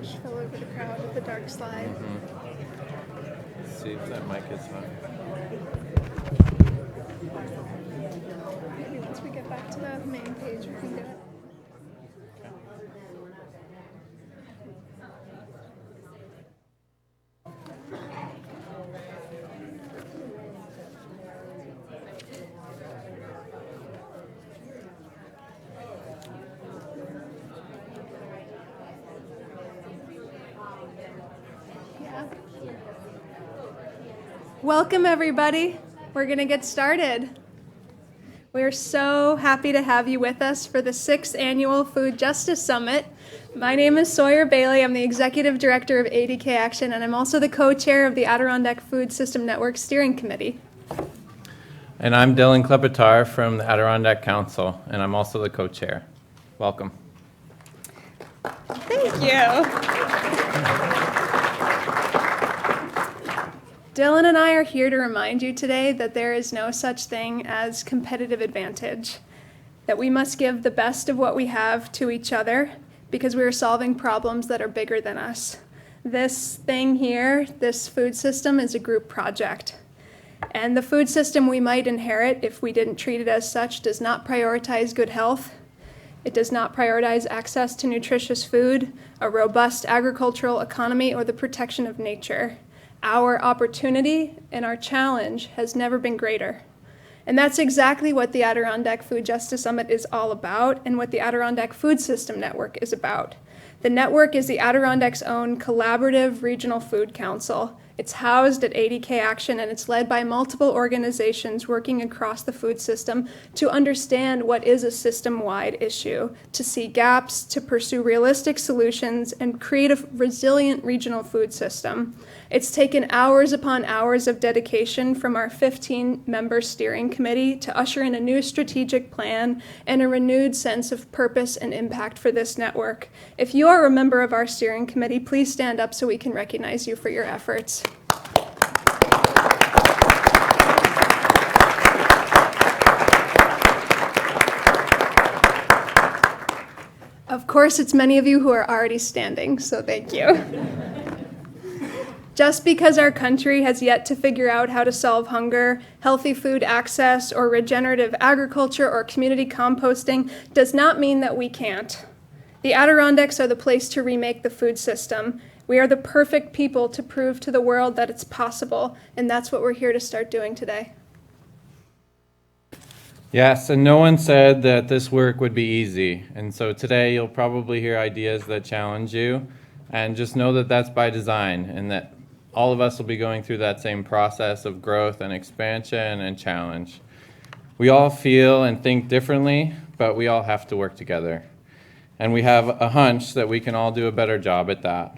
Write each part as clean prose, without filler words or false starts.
gosh, fell over the crowd with the dark slide. Let's see if that mic is on. Maybe once we get back to the main page, we can do it. Welcome, everybody. We're going to get started. We're so happy to have you with us for the 6th Annual Food Justice Summit. My name is Sawyer Bailey. I'm the Executive Director of ADK Action, and I'm also the co-chair of the Adirondack Food System Network Steering Committee. And I'm Dylan Klepetar from the Adirondack Council, and I'm also the co-chair. Welcome. Thank you. Dylan and I are here to remind you today that there is no such thing as competitive advantage, that we must give the best of what we have to each other because we are solving problems that are bigger than us. This thing here, this food system, is a group project. And the food system we might inherit if we didn't treat it as such does not prioritize good health. It does not prioritize access to nutritious food, a robust agricultural economy, or the protection of nature. Our opportunity and our challenge has never been greater. And that's exactly what the Adirondack Food Justice Summit is all about and what the Adirondack Food System Network is about. The network is the Adirondacks' own collaborative regional food council. It's housed at ADK Action, and it's led by multiple organizations working across the food system to understand what is a system-wide issue, to see gaps, to pursue realistic solutions, and create a resilient regional food system. It's taken hours upon hours of dedication from our 15-member steering committee to usher in a new strategic plan and a renewed sense of purpose and impact for this network. If you are a member of our steering committee, please stand up so we can recognize you for your efforts. Of course, it's many of you who are already standing, so thank you. Just because our country has yet to figure out how to solve hunger, healthy food access, or regenerative agriculture or community composting does not mean that we can't. The Adirondacks are the place to remake the food system. We are the perfect people to prove to the world that it's possible, and that's what we're here to start doing today. Yes, and no one said that this work would be easy. And so today you'll probably hear ideas that challenge you, and just know that that's by design, and that all of us will be going through that same process of growth and expansion and challenge. We all feel and think differently, but we all have to work together. And we have a hunch that we can all do a better job at that.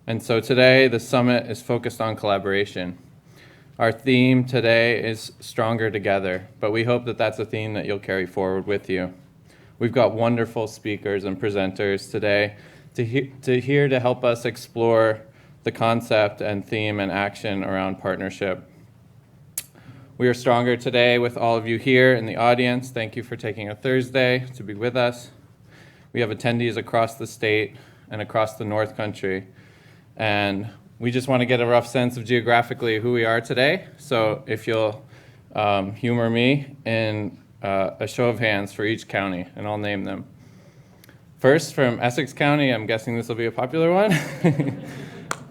And so today, the summit is focused on collaboration. Our theme today is Stronger Together, but we hope that that's a theme that you'll carry forward with you. We've got wonderful speakers and presenters today to help us explore the concept and theme and action around partnership. We are stronger today with all of you here in the audience. Thank you for taking a Thursday to be with us. We have attendees across the state and across the North Country. And we just want to get a rough sense of geographically who we are today. So if you'll humor me in a show of hands for each county, and I'll name them. First, from Essex County, I'm guessing this will be a popular one.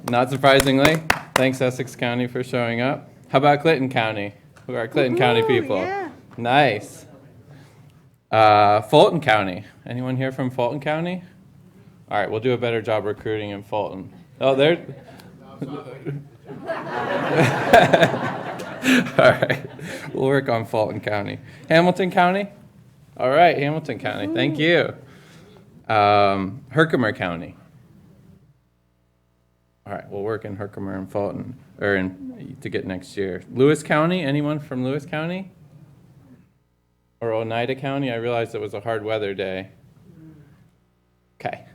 Not surprisingly, thanks Essex County for showing up. How about Clinton County? Who are Clinton County people? Yeah. Nice. Fulton County. Anyone here from Fulton County? All right, we'll do a better job recruiting in Fulton. Oh, there. All right, we'll work on Fulton County. Hamilton County? All right, Hamilton County. Thank you. Herkimer County. All right, we'll work in Herkimer and Fulton, to get next year. Lewis County, anyone from Lewis County? Or Oneida County? I realized it was a hard weather day. Okay.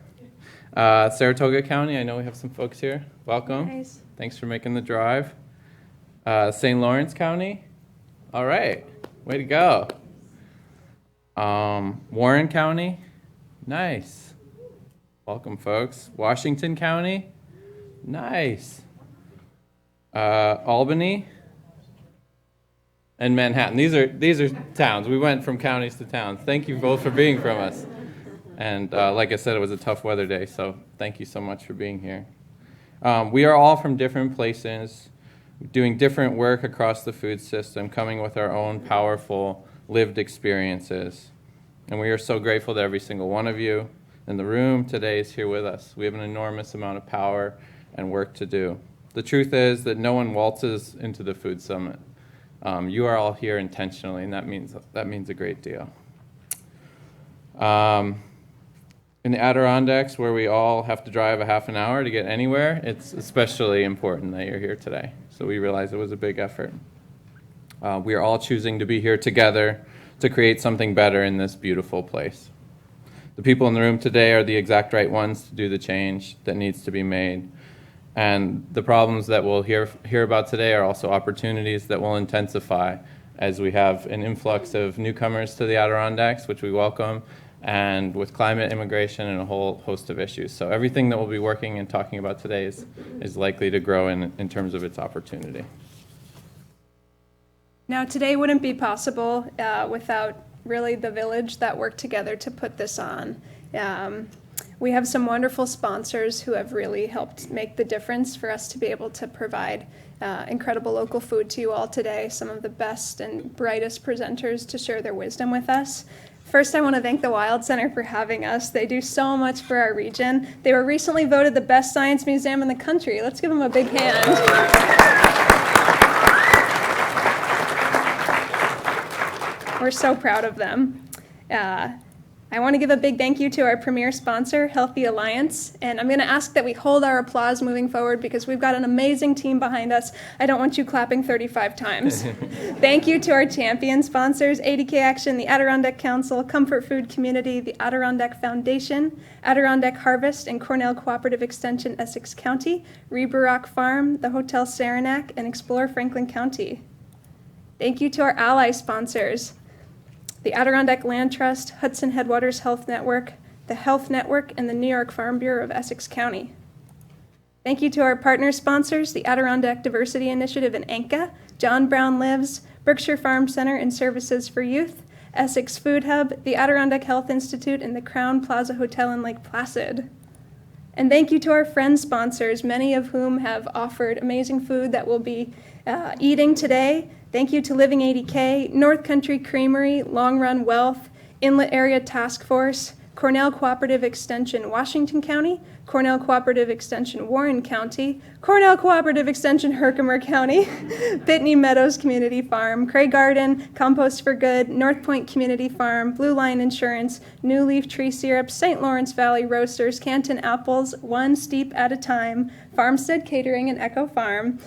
Saratoga County, I know we have some folks here. Welcome. Nice. Thanks for making the drive. St. Lawrence County? All right, way to go. Warren County? Nice. Welcome, folks. Washington County? Nice. Albany? And Manhattan. These are towns. We went from counties to towns. Thank you both for being from us. And like I said, it was a tough weather day, so thank you so much for being here. We are all from different places, doing different work across the food system, coming with our own powerful lived experiences. And we are so grateful that every single one of you in the room today is here with us. We have an enormous amount of power and work to do. The truth is that no one waltzes into the food summit. You are all here intentionally, and that means a great deal. In the Adirondacks, where we all have to drive a half an hour to get anywhere, it's especially important that you're here today. So we realize it was a big effort. We are all choosing to be here together to create something better in this beautiful place. The people in the room today are the exact right ones to do the change that needs to be made. And the problems that we'll hear about today are also opportunities that will intensify as we have an influx of newcomers to the Adirondacks, which we welcome, and with climate, immigration, and a whole host of issues. So everything that we'll be working and talking about today is likely to grow in terms of its opportunity. Now, today wouldn't be possible without really the village that worked together to put this on. We have some wonderful sponsors who have really helped make the difference for us to be able to provide incredible local food to you all today, some of the best and brightest presenters to share their wisdom with us. First, I want to thank the Wild Center for having us. They do so much for our region. They were recently voted the best science museum in the country. Let's give them a big hand. We're so proud of them. I want to give a big thank you to our premier sponsor, Healthy Alliance, and I'm going to ask that we hold our applause moving forward because we've got an amazing team behind us. I don't want you clapping 35 times. Thank you to our champion sponsors, ADK Action, the Adirondack Council, Comfort Food Community, the Adirondack Foundation, Adirondack Harvest, and Cornell Cooperative Extension, Essex County, Reberock Farm, the Hotel Saranac, and Explore Franklin County. Thank you to our ally sponsors, the Adirondack Land Trust, Hudson Headwaters Health Network, the Health Network, and the New York Farm Bureau of Essex County. Thank you to our partner sponsors, the Adirondack Diversity Initiative and ANCA, John Brown Lives, Berkshire Farm Center and Services for Youth, Essex Food Hub, the Adirondack Health Institute, and the Crown Plaza Hotel in Lake Placid. And thank you to our friend sponsors, many of whom have offered amazing food that we'll be eating today. Thank you to Living 80K, North Country Creamery, Long Run Wealth, Inlet Area Task Force, Cornell Cooperative Extension, Washington County, Cornell Cooperative Extension, Warren County, Cornell Cooperative Extension, Herkimer County, Pitney Meadows Community Farm, Cray Garden, Compost for Good, North Point Community Farm, Blue Line Insurance, New Leaf Tree Syrup, St. Lawrence Valley Roasters, Canton Apples, One Steep at a Time, Farmstead Catering, and Echo Farm,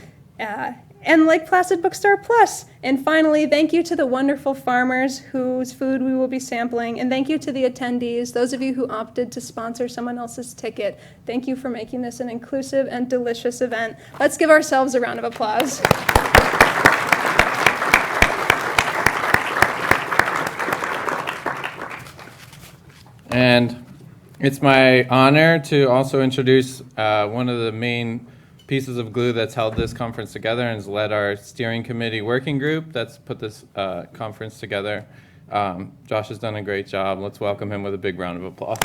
and Lake Placid Bookstore Plus. And finally, thank you to the wonderful farmers whose food we will be sampling. And thank you to the attendees, those of you who opted to sponsor someone else's ticket. Thank you for making this an inclusive and delicious event. Let's give ourselves a round of applause. And it's my honor to also introduce one of the main pieces of glue that's held this conference together and has led our steering committee working group that's put this conference together. Josh has done a great job. Let's welcome him with a big round of applause.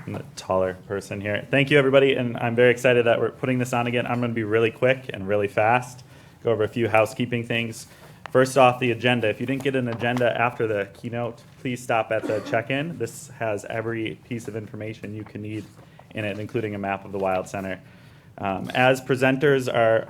I'm the taller person here. Thank you, everybody, and I'm very excited that we're putting this on again. I'm going to be really quick and really fast, go over a few housekeeping things. First off, the agenda. If you didn't get an agenda after the keynote, please stop at the check-in. This has every piece of information you can need in it, including a map of the Wild Center. As presenters are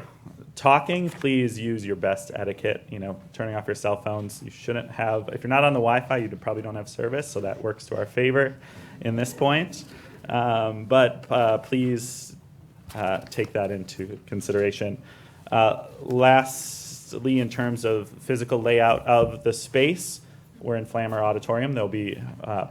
talking, please use your best etiquette, turning off your cell phones. You shouldn't have, if you're not on the Wi-Fi, you probably don't have service, so that works to our favor in this point. But please take that into consideration. Lastly, in terms of physical layout of the space, we're in Flammer Auditorium. There'll be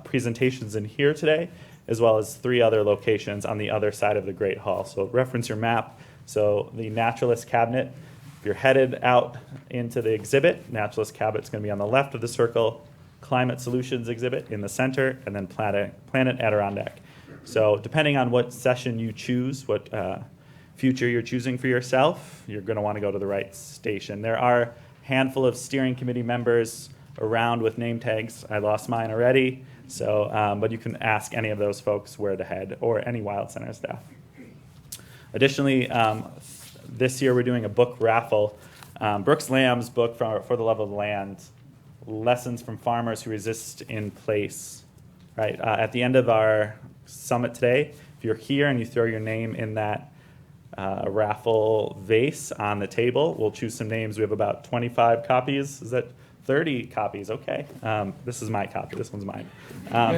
presentations in here today, as well as 3 other locations on the other side of the Great Hall. So reference your map. So the Naturalist Cabinet, if you're headed out into the exhibit, Naturalist Cabinet's going to be on the left of the circle. Climate Solutions exhibit in the center, and then Planet Adirondack. So depending on what session you choose, what future you're choosing for yourself, you're going to want to go to the right station. There are a handful of steering committee members around with name tags. I lost mine already, so but you can ask any of those folks where to head, or any Wild Center staff. Additionally, this year we're doing a book raffle. Brooks Lamb's book, For the Love of the Land, Lessons from Farmers Who Resist in Place. Right, at the end of our summit today, if you're here and you throw your name in that raffle vase on the table, we'll choose some names. We have about 25 copies. Is that 30 copies? Okay. This is my copy. This one's mine.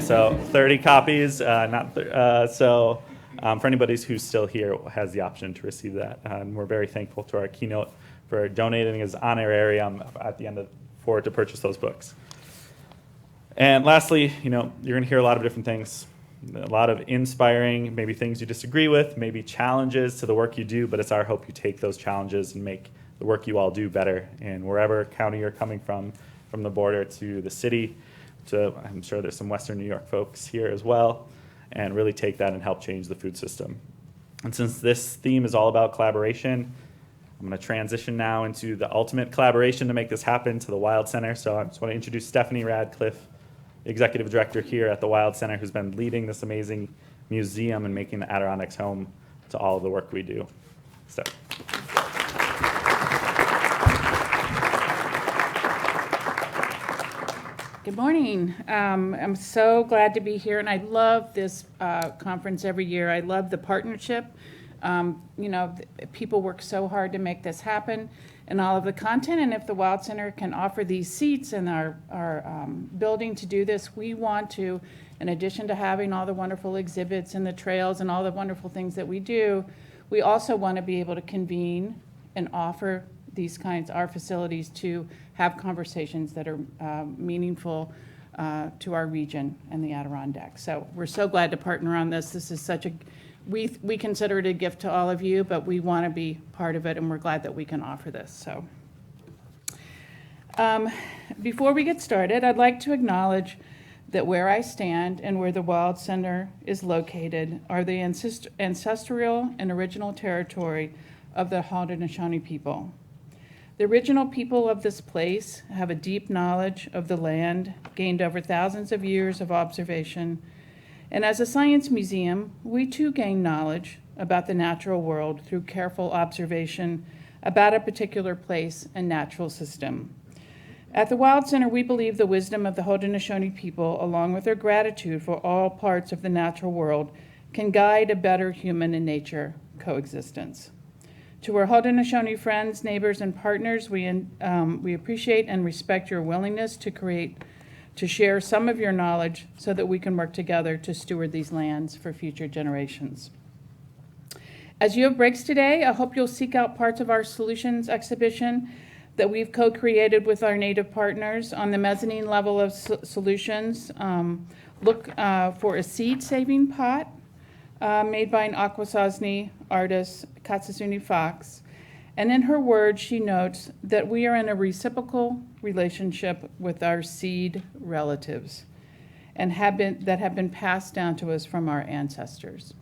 So 30 copies. So for anybody who's still here, has the option to receive that. And we're very thankful to our Keynote for donating his honorarium at the end to purchase those books. And lastly, you're going to hear a lot of different things. A lot of inspiring, maybe things you disagree with, maybe challenges to the work you do, but it's our hope you take those challenges and make the work you all do better in wherever county you're coming from the border to the city, I'm sure there's some Western New York folks here as well, and really take that and help change the food system. And since this theme is all about collaboration, I'm going to transition now into the ultimate collaboration to make this happen, to the Wild Center. So I just want to introduce Stephanie Radcliffe, Executive Director here at the Wild Center, who's been leading this amazing museum and making the Adirondacks home to all of the work we do. So. Good morning. I'm so glad to be here, and I love this conference every year. I love the partnership. People work so hard to make this happen, and all of the content. And if the Wild Center can offer these seats in our building to do this, we want to, in addition to having all the wonderful exhibits and the trails and all the wonderful things that we do, we also want to be able to convene and offer these kinds, our facilities, to have conversations that are meaningful to our region and the Adirondacks. So we're so glad to partner on this. This is such a we consider it a gift to all of you, but we want to be part of it, and we're glad that we can offer this. So, before we get started, I'd like to acknowledge that where I stand and where the Wild Center is located are the ancestral and original territory of the Haudenosaunee people. The original people of this place have a deep knowledge of the land, gained over thousands of years of observation. And as a science museum, we too gain knowledge about the natural world through careful observation about a particular place and natural system. At the Wild Center, we believe the wisdom of the Haudenosaunee people, along with their gratitude for all parts of the natural world, can guide a better human and nature coexistence. To our Haudenosaunee friends, neighbors, and partners, we appreciate and respect your willingness to share some of your knowledge so that we can work together to steward these lands for future generations. As you have breaks today, I hope you'll seek out parts of our Solutions exhibition that we've co-created with our Native partners. On the mezzanine level of Solutions, look for a seed-saving pot made by an Akwesasne artist, Katsasuni Fox. And in her words, she notes that we are in a reciprocal relationship with our seed relatives and have been passed down to us from our ancestors.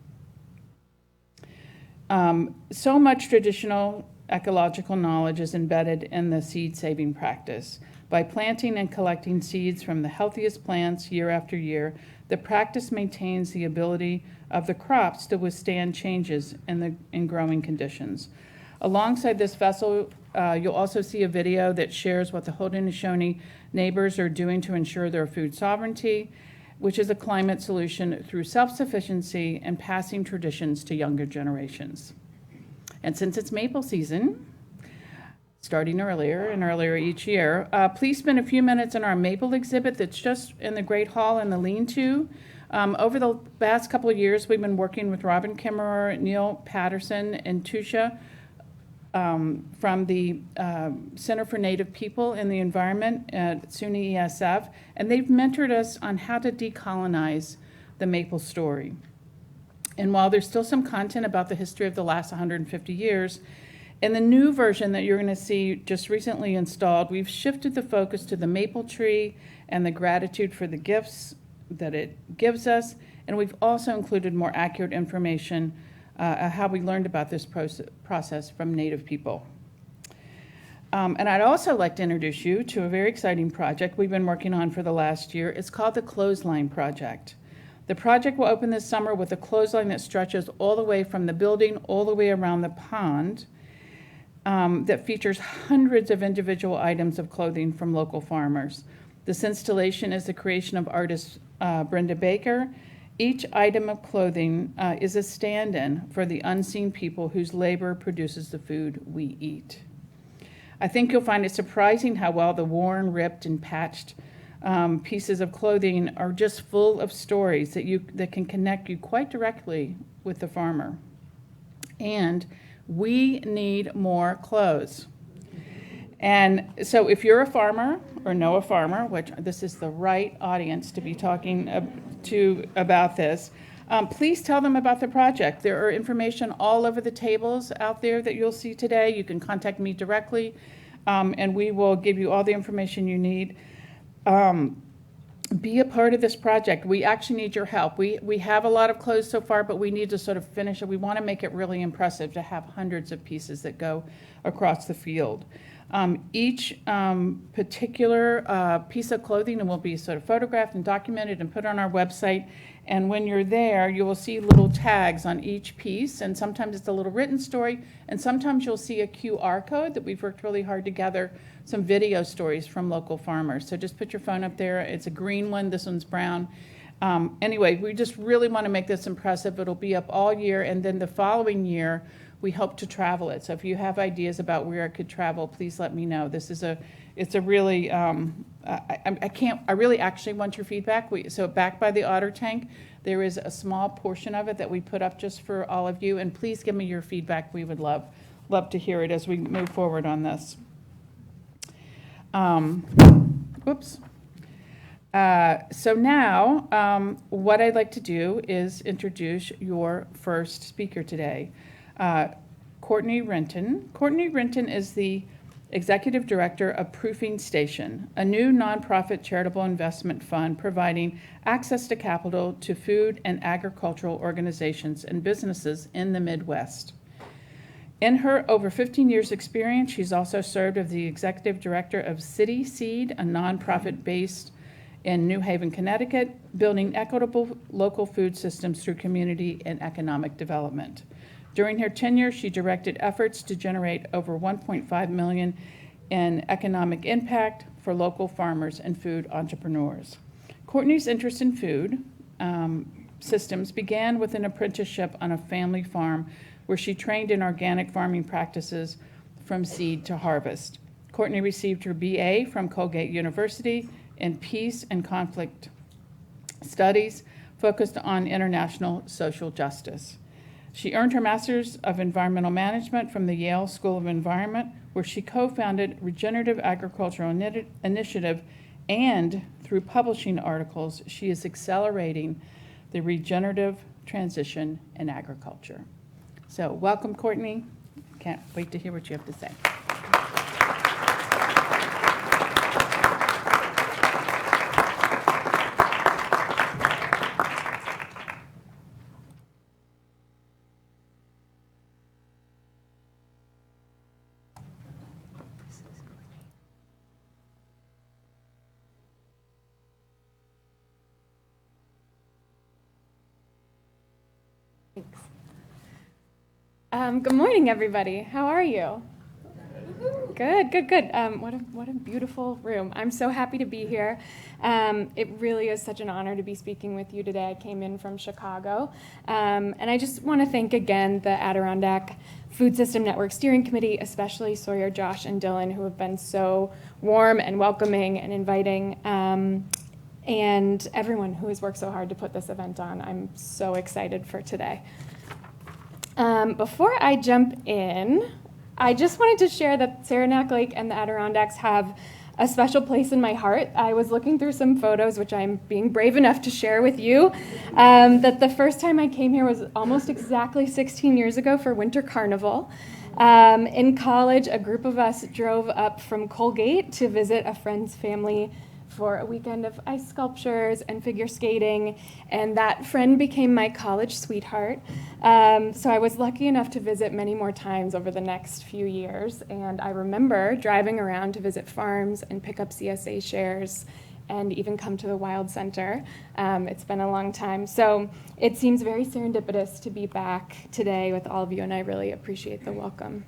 So much traditional ecological knowledge is embedded in the seed-saving practice. By planting and collecting seeds from the healthiest plants year after year, the practice maintains the ability of the crops to withstand changes in growing conditions. Alongside this vessel, you'll also see a video that shares what the Haudenosaunee neighbors are doing to ensure their food sovereignty, which is a climate solution through self-sufficiency and passing traditions to younger generations. And since it's maple season, starting earlier and earlier each year, please spend a few minutes in our maple exhibit that's just in the Great Hall in the lean-to. Over the past couple of years, we've been working with Robin Kimmerer, Neil Patterson, and Tusha from the Center for Native People and the Environment at SUNY ESF, and they've mentored us on how to decolonize the maple story. And while there's still some content about the history of the last 150 years, In the new version that you're going to see just recently installed, we've shifted the focus to the maple tree and the gratitude for the gifts that it gives us, and we've also included more accurate information how we learned about this process from Native people. And I'd also like to introduce you to a very exciting project we've been working on for the last year. It's called the Clothesline Project. The project will open this summer with a clothesline that stretches all the way from the building all the way around the pond, that features hundreds of individual items of clothing from local farmers. This installation is the creation of artist Brenda Baker. Each item of clothing is a stand-in for the unseen people whose labor produces the food we eat. I think you'll find it surprising how well the worn, ripped, and patched pieces of clothing are just full of stories that can connect you quite directly with the farmer. And we need more clothes. And so if you're a farmer or know a farmer, which this is the right audience to be talking to about this, please tell them about the project. There are information all over the tables out there that you'll see today. You can contact me directly, and we will give you all the information you need. Be a part of this project. We actually need your help. We have a lot of clothes so far, but we need to sort of finish it. We want to make it really impressive to have hundreds of pieces that go across the field. Each particular piece of clothing will be sort of photographed and documented and put on our website. And when you're there, you will see little tags on each piece. And sometimes it's a little written story. And sometimes you'll see a QR code that we've worked really hard to gather some video stories from local farmers. So just put your phone up there. It's a green one. This one's brown. Anyway, we just really want to make this impressive. It'll be up all year. And then the following year, we hope to travel it. So if you have ideas about where it could travel, please let me know. It's a really, I really actually want your feedback. So back by the Otter Tank, there is a small portion of it that we put up just for all of you. And please give me your feedback. We would love to hear it as we move forward on this. Whoops. So now, what I'd like to do is introduce your first speaker today. Cortney Renton. Cortney Renton is the Executive Director of Proofing Station, a new nonprofit charitable investment fund providing access to capital to food and agricultural organizations and businesses in the Midwest. In her over 15 years' experience, she's also served as the Executive Director of City Seed, a nonprofit based in New Haven, Connecticut, building equitable local food systems through community and economic development. During her tenure, she directed efforts to generate over $1.5 million in economic impact for local farmers and food entrepreneurs. Courtney's interest in food systems began with an apprenticeship on a family farm where she trained in organic farming practices from seed to harvest. Cortney received her BA from Colgate University in Peace and Conflict Studies, focused on international social justice. She earned her Master's of Environmental Management from the Yale School of Environment, where she co-founded Regenerative Agricultural Initiative, and through publishing articles, she is accelerating the regenerative transition in agriculture. So welcome, Cortney. Can't wait to hear what you have to say. Thanks. Good morning, everybody. How are you? Good. What a beautiful room. I'm so happy to be here. It really is such an honor to be speaking with you today. I came in from Chicago. And I just want to thank again the Adirondack Food System Network Steering Committee, especially Sawyer, Josh, and Dylan, who have been so warm and welcoming and inviting. And everyone who has worked so hard to put this event on. I'm so excited for today. Before I jump in, I just wanted to share that Saranac Lake and the Adirondacks have a special place in my heart. I was looking through some photos, which I'm being brave enough to share with you, that the first time I came here was almost exactly 16 years ago for Winter Carnival. In college, a group of us drove up from Colgate to visit a friend's family for a weekend of ice sculptures and figure skating, and that friend became my college sweetheart. So I was lucky enough to visit many more times over the next few years, and I remember driving around to visit farms and pick up CSA shares and even come to the Wild Center. It's been a long time. So it seems very serendipitous to be back today with all of you, and I really appreciate the welcome.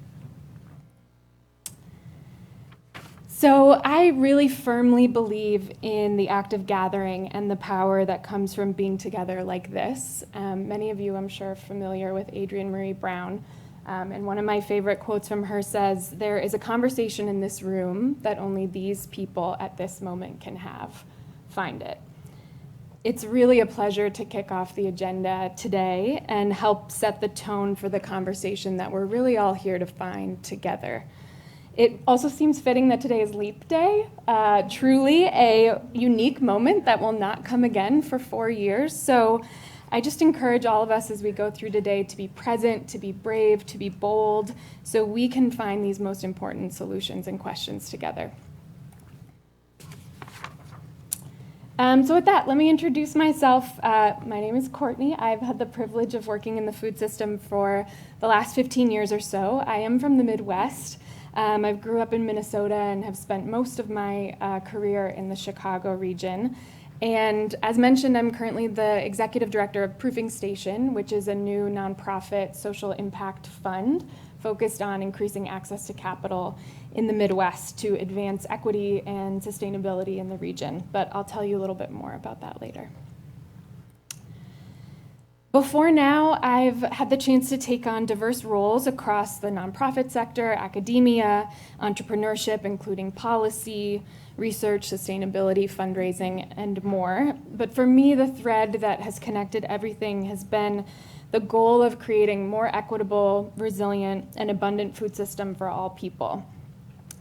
So I really firmly believe in the act of gathering and the power that comes from being together like this. Many of you, I'm sure, are familiar with Adrienne Marie Brown. And one of my favorite quotes from her says, "There is a conversation in this room that only these people at this moment can have. Find it." It's really a pleasure to kick off the agenda today and help set the tone for the conversation that we're really all here to find together. It also seems fitting that today is Leap Day, truly a unique moment that will not come again for 4 years. So I just encourage all of us as we go through today to be present, to be brave, to be bold, so we can find these most important solutions and questions together. So with that, let me introduce myself. My name is Cortney. I've had the privilege of working in the food system for the last 15 years or so. I am from the Midwest. I grew up in Minnesota and have spent most of my career in the Chicago region. And as mentioned, I'm currently the executive director of Proofing Station, which is a new nonprofit social impact fund focused on increasing access to capital in the Midwest to advance equity and sustainability in the region. But I'll tell you a little bit more about that later. Before now, I've had the chance to take on diverse roles across the nonprofit sector, academia, entrepreneurship, including policy, research, sustainability, fundraising, and more. But for me, the thread that has connected everything has been the goal of creating more equitable, resilient, and abundant food system for all people.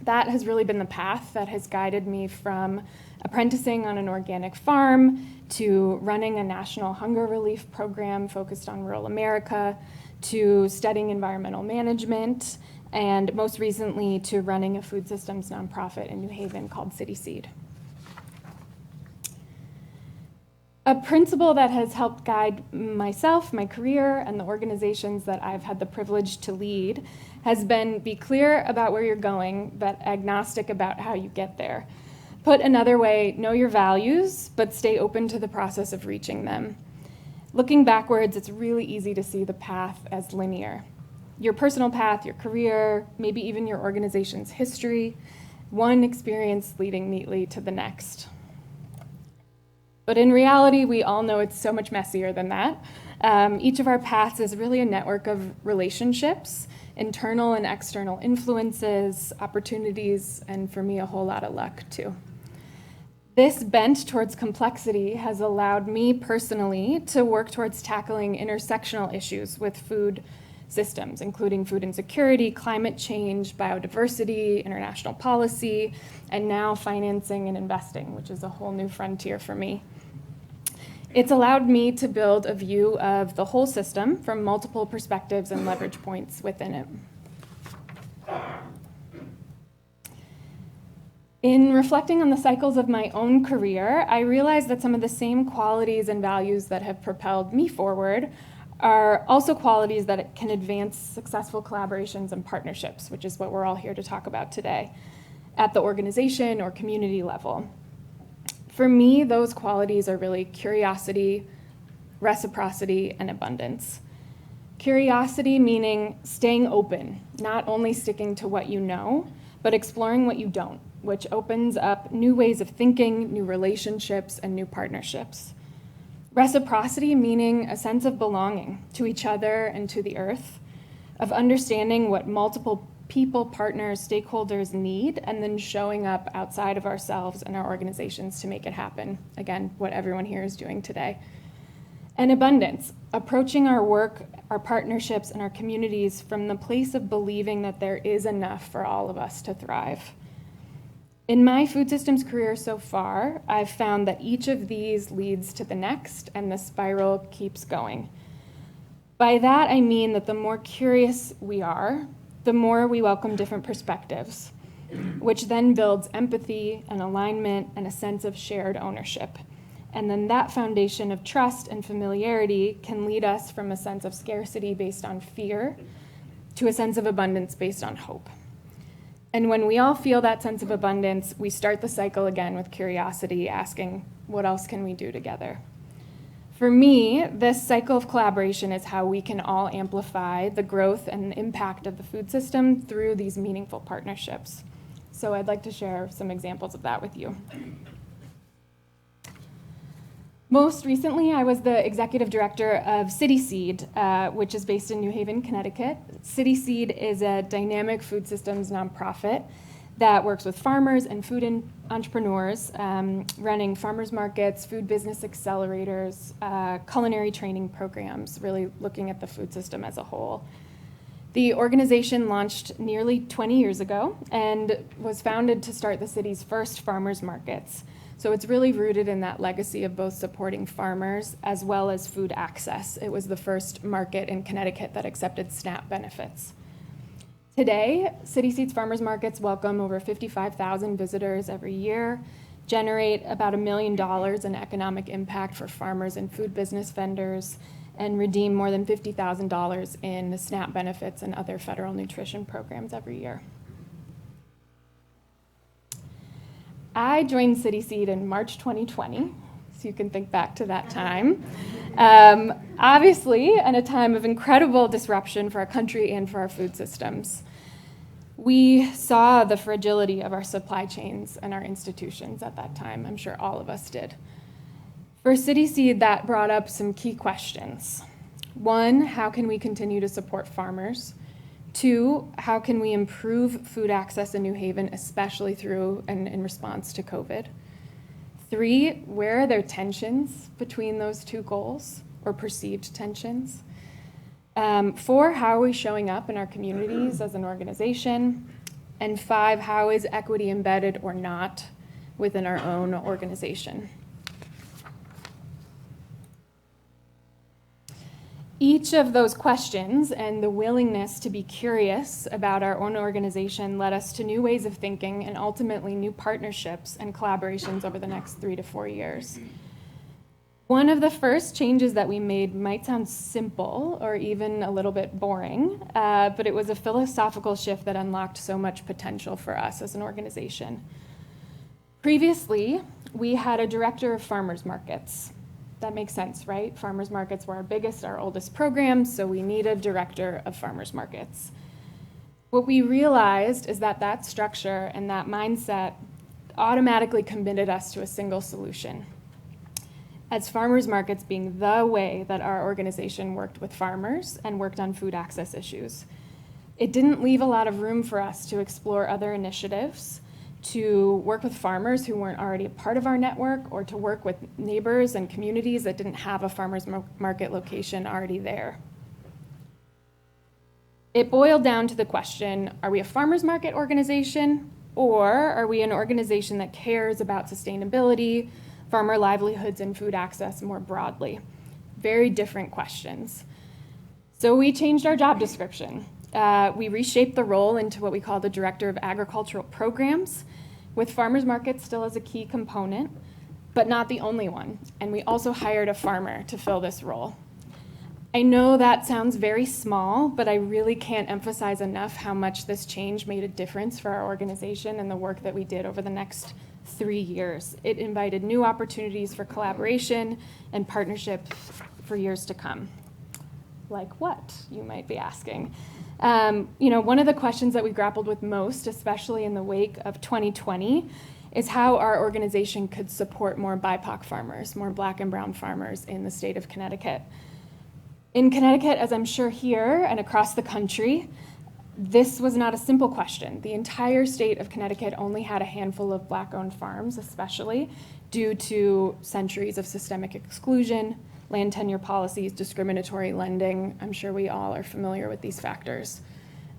That has really been the path that has guided me from apprenticing on an organic farm to running a national hunger relief program focused on rural America, to studying environmental management, and most recently to running a food systems nonprofit in New Haven called City Seed. A principle that has helped guide myself, my career, and the organizations that I've had the privilege to lead has been be clear about where you're going, but agnostic about how you get there. Put another way, know your values, but stay open to the process of reaching them. Looking backwards, it's really easy to see the path as linear. Your personal path, your career, maybe even your organization's history, one experience leading neatly to the next. But in reality, we all know it's so much messier than that. Each of our paths is really a network of relationships, internal and external influences, opportunities, and for me, a whole lot of luck too. This bent towards complexity has allowed me personally to work towards tackling intersectional issues with food systems, including food insecurity, climate change, biodiversity, international policy, and now financing and investing, which is a whole new frontier for me. It's allowed me to build a view of the whole system from multiple perspectives and leverage points within it. In reflecting on the cycles of my own career, I realized that some of the same qualities and values that have propelled me forward are also qualities that can advance successful collaborations and partnerships, which is what we're all here to talk about today, at the organization or community level. For me, those qualities are really curiosity, reciprocity, and abundance. Curiosity meaning staying open, not only sticking to what you know, but exploring what you don't, which opens up new ways of thinking, new relationships, and new partnerships. Reciprocity meaning a sense of belonging to each other and to the earth, of understanding what multiple people, partners, stakeholders need, and then showing up outside of ourselves and our organizations to make it happen. Again, what everyone here is doing today. And abundance, approaching our work, our partnerships, and our communities from the place of believing that there is enough for all of us to thrive. In my food systems career so far, I've found that each of these leads to the next, and the spiral keeps going. By that, I mean that the more curious we are, the more we welcome different perspectives, which then builds empathy and alignment and a sense of shared ownership. And then that foundation of trust and familiarity can lead us from a sense of scarcity based on fear to a sense of abundance based on hope. And when we all feel that sense of abundance, we start the cycle again with curiosity, asking, what else can we do together? For me, this cycle of collaboration is how we can all amplify the growth and impact of the food system through these meaningful partnerships. So I'd like to share some examples of that with you. Most recently, I was the executive director of City Seed, which is based in New Haven, Connecticut. City Seed is a dynamic food systems nonprofit that works with farmers and food entrepreneurs, running farmers markets, food business accelerators, culinary training programs, really looking at the food system as a whole. The organization launched nearly 20 years ago and was founded to start the city's first farmers markets. So it's really rooted in that legacy of both supporting farmers as well as food access. It was the first market in Connecticut that accepted SNAP benefits. Today, City Seed's farmers markets welcome over 55,000 visitors every year, generate about $1 million in economic impact for farmers and food business vendors, and redeem more than $50,000 in SNAP benefits and other federal nutrition programs every year. I joined City Seed in March 2020, so you can think back to that time. Obviously, in a time of incredible disruption for our country and for our food systems. We saw the fragility of our supply chains and our institutions at that time. I'm sure all of us did. For City Seed, that brought up some key questions. One, how can we continue to support farmers? Two, how can we improve food access in New Haven, especially through and in response to COVID? Three, where are there tensions between those two goals or perceived tensions? Four, how are we showing up in our communities as an organization? And five, how is equity embedded or not within our own organization? Each of those questions and the willingness to be curious about our own organization led us to new ways of thinking and ultimately new partnerships and collaborations over the next 3 to 4 years. One of the first changes that we made might sound simple or even a little bit boring, but it was a philosophical shift that unlocked so much potential for us as an organization. Previously, we had a director of farmers markets. That makes sense, right? Farmers markets were our biggest, our oldest programs, so we need a director of farmers markets. What we realized is that that structure and that mindset automatically committed us to a single solution. As farmers markets being the way that our organization worked with farmers and worked on food access issues. It didn't leave a lot of room for us to explore other initiatives, to work with farmers who weren't already a part of our network, or to work with neighbors and communities that didn't have a farmers market location already there. It boiled down to the question, are we a farmers market organization, or are we an organization that cares about sustainability, farmer livelihoods, and food access more broadly? Very different questions. So we changed our job description. We reshaped the role into what we call the Director of Agricultural Programs, with farmers markets still as a key component, but not the only one. And we also hired a farmer to fill this role. I know that sounds very small, but I really can't emphasize enough how much this change made a difference for our organization and the work that we did over the next 3 years. It invited new opportunities for collaboration and partnership for years to come. Like what, you might be asking? One of the questions that we grappled with most, especially in the wake of 2020, is how our organization could support more BIPOC farmers, more Black and brown farmers in the state of Connecticut. In Connecticut, as I'm sure here and across the country, this was not a simple question. The entire state of Connecticut only had a handful of Black-owned farms, especially due to centuries of systemic exclusion, land tenure policies, discriminatory lending. I'm sure we all are familiar with these factors.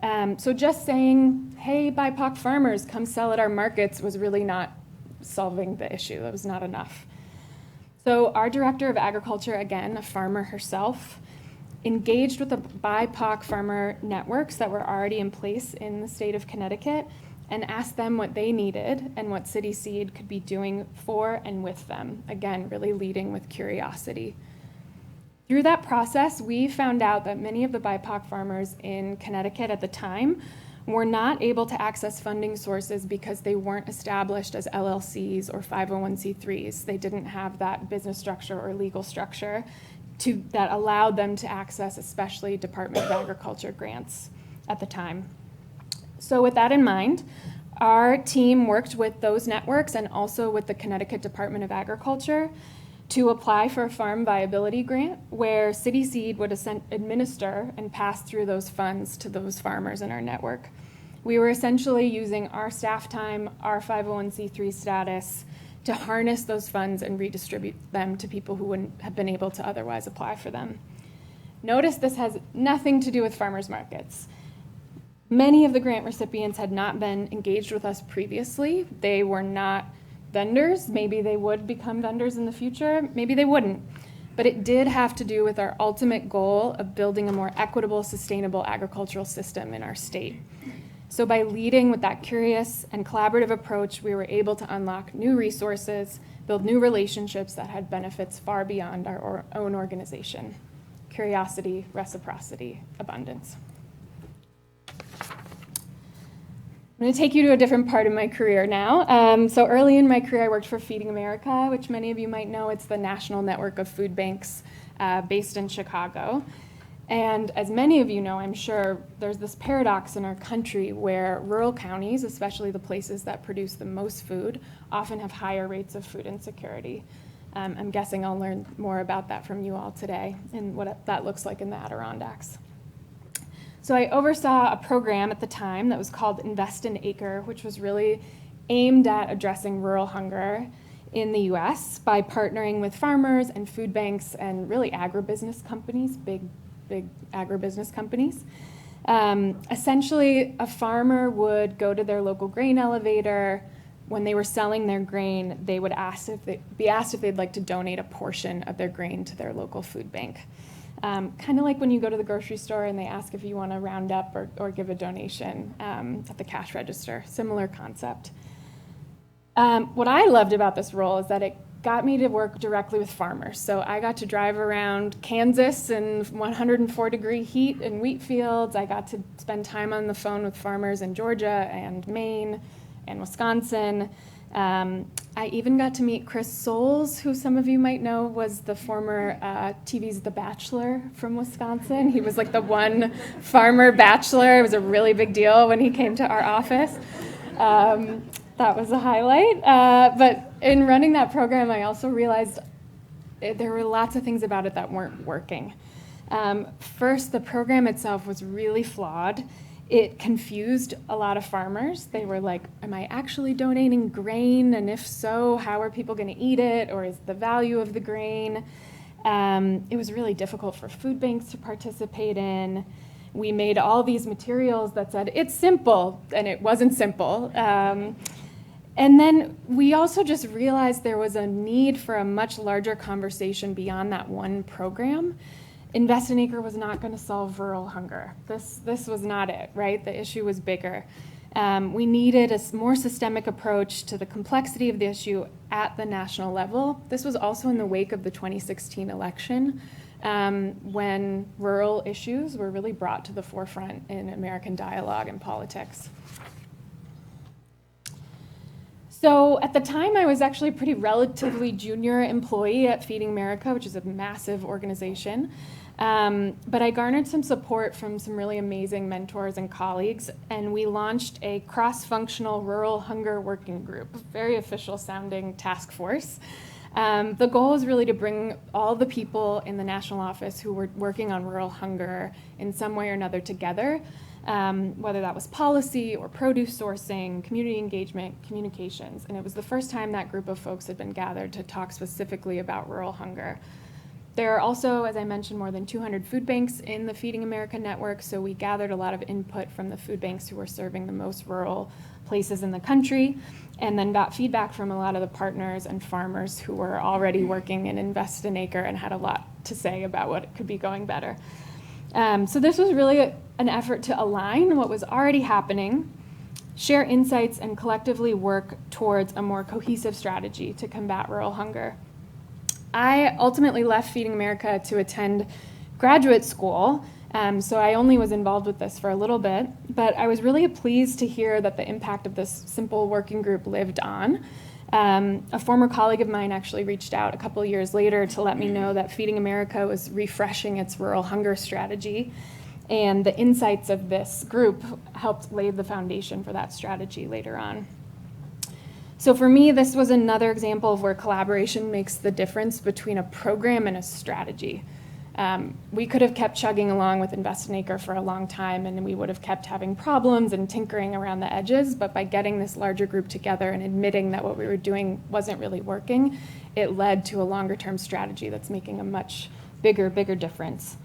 So just saying, hey, BIPOC farmers, come sell at our markets was really not solving the issue. That was not enough. So our Director of Agriculture, again, a farmer herself, engaged with the BIPOC farmer networks that were already in place in the state of Connecticut, and asked them what they needed and what City Seed could be doing for and with them. Again, really leading with curiosity. Through that process, we found out that many of the BIPOC farmers in Connecticut at the time were not able to access funding sources because they weren't established as LLCs or 501c3s. They didn't have that business structure or legal structure that allowed them to access especially Department of Agriculture grants at the time. So with that in mind, our team worked with those networks and also with the Connecticut Department of Agriculture to apply for a farm viability grant where City Seed would administer and pass through those funds to those farmers in our network. We were essentially using our staff time, our 501c3 status to harness those funds and redistribute them to people who wouldn't have been able to otherwise apply for them. Notice this has nothing to do with farmers markets. Many of the grant recipients had not been engaged with us previously. They were not vendors. Maybe they would become vendors in the future. Maybe they wouldn't. But it did have to do with our ultimate goal of building a more equitable, sustainable agricultural system in our state. So by leading with that curious and collaborative approach, we were able to unlock new resources, build new relationships that had benefits far beyond our own organization. Curiosity, reciprocity, abundance. I'm going to take you to a different part of my career now. So early in my career, I worked for Feeding America, which many of you might know. It's the national network of food banks based in Chicago. And as many of you know, I'm sure, there's this paradox in our country where rural counties, especially the places that produce the most food, often have higher rates of food insecurity. I'm guessing I'll learn more about that from you all today and what that looks like in the Adirondacks. So I oversaw a program at the time that was called Invest in Acre, which was really aimed at addressing rural hunger in the US by partnering with farmers and food banks and really agribusiness companies, big agribusiness companies. Essentially, a farmer would go to their local grain elevator. When they were selling their grain, they would be asked if they'd like to donate a portion of their grain to their local food bank. Kind of like when you go to the grocery store and they ask if you want to round up or give a donation at the cash register. Similar concept. What I loved about this role is that it got me to work directly with farmers. So I got to drive around Kansas in 104-degree heat in wheat fields. I got to spend time on the phone with farmers in Georgia and Maine and Wisconsin. I even got to meet Chris Soules, who some of you might know was the former TV's The Bachelor from Wisconsin. He was like the one farmer bachelor. It was a really big deal when he came to our office. That was a highlight. But in running that program, I also realized there were lots of things about it that weren't working. First, the program itself was really flawed. It confused a lot of farmers. They were like, am I actually donating grain? And if so, how are people going to eat it? Or is the value of the grain? It was really difficult for food banks to participate in. We made all these materials that said, it's simple, and it wasn't simple. And then we also just realized there was a need for a much larger conversation beyond that one program. Invest in Acre was not going to solve rural hunger. This was not it, right? The issue was bigger. We needed a more systemic approach to the complexity of the issue at the national level. This was also in the wake of the 2016 election, when rural issues were really brought to the forefront in American dialogue and politics. So at the time, I was actually a pretty relatively junior employee at Feeding America, which is a massive organization. But I garnered some support from some really amazing mentors and colleagues, and we launched a cross-functional rural hunger working group, a very official sounding task force. The goal is really to bring all the people in the national office who were working on rural hunger in some way or another together, whether that was policy or produce sourcing, community engagement, communications. And it was the first time that group of folks had been gathered to talk specifically about rural hunger. There are also, as I mentioned, more than 200 food banks in the Feeding America network, so we gathered a lot of input from the food banks who were serving the most rural places in the country, and then got feedback from a lot of the partners and farmers who were already working in Invest in Acre and had a lot to say about what could be going better. So this was really an effort to align what was already happening, share insights, and collectively work towards a more cohesive strategy to combat rural hunger. I ultimately left Feeding America to attend graduate school, so I only was involved with this for a little bit, but I was really pleased to hear that the impact of this simple working group lived on. A former colleague of mine actually reached out a couple years later to let me know that Feeding America was refreshing its rural hunger strategy, and the insights of this group helped lay the foundation for that strategy later on. So for me, this was another example of where collaboration makes the difference between a program and a strategy. We could have kept chugging along with Invest an Acre for a long time, and we would have kept having problems and tinkering around the edges, but by getting this larger group together and admitting that what we were doing wasn't really working, it led to a longer-term strategy that's making a much bigger difference.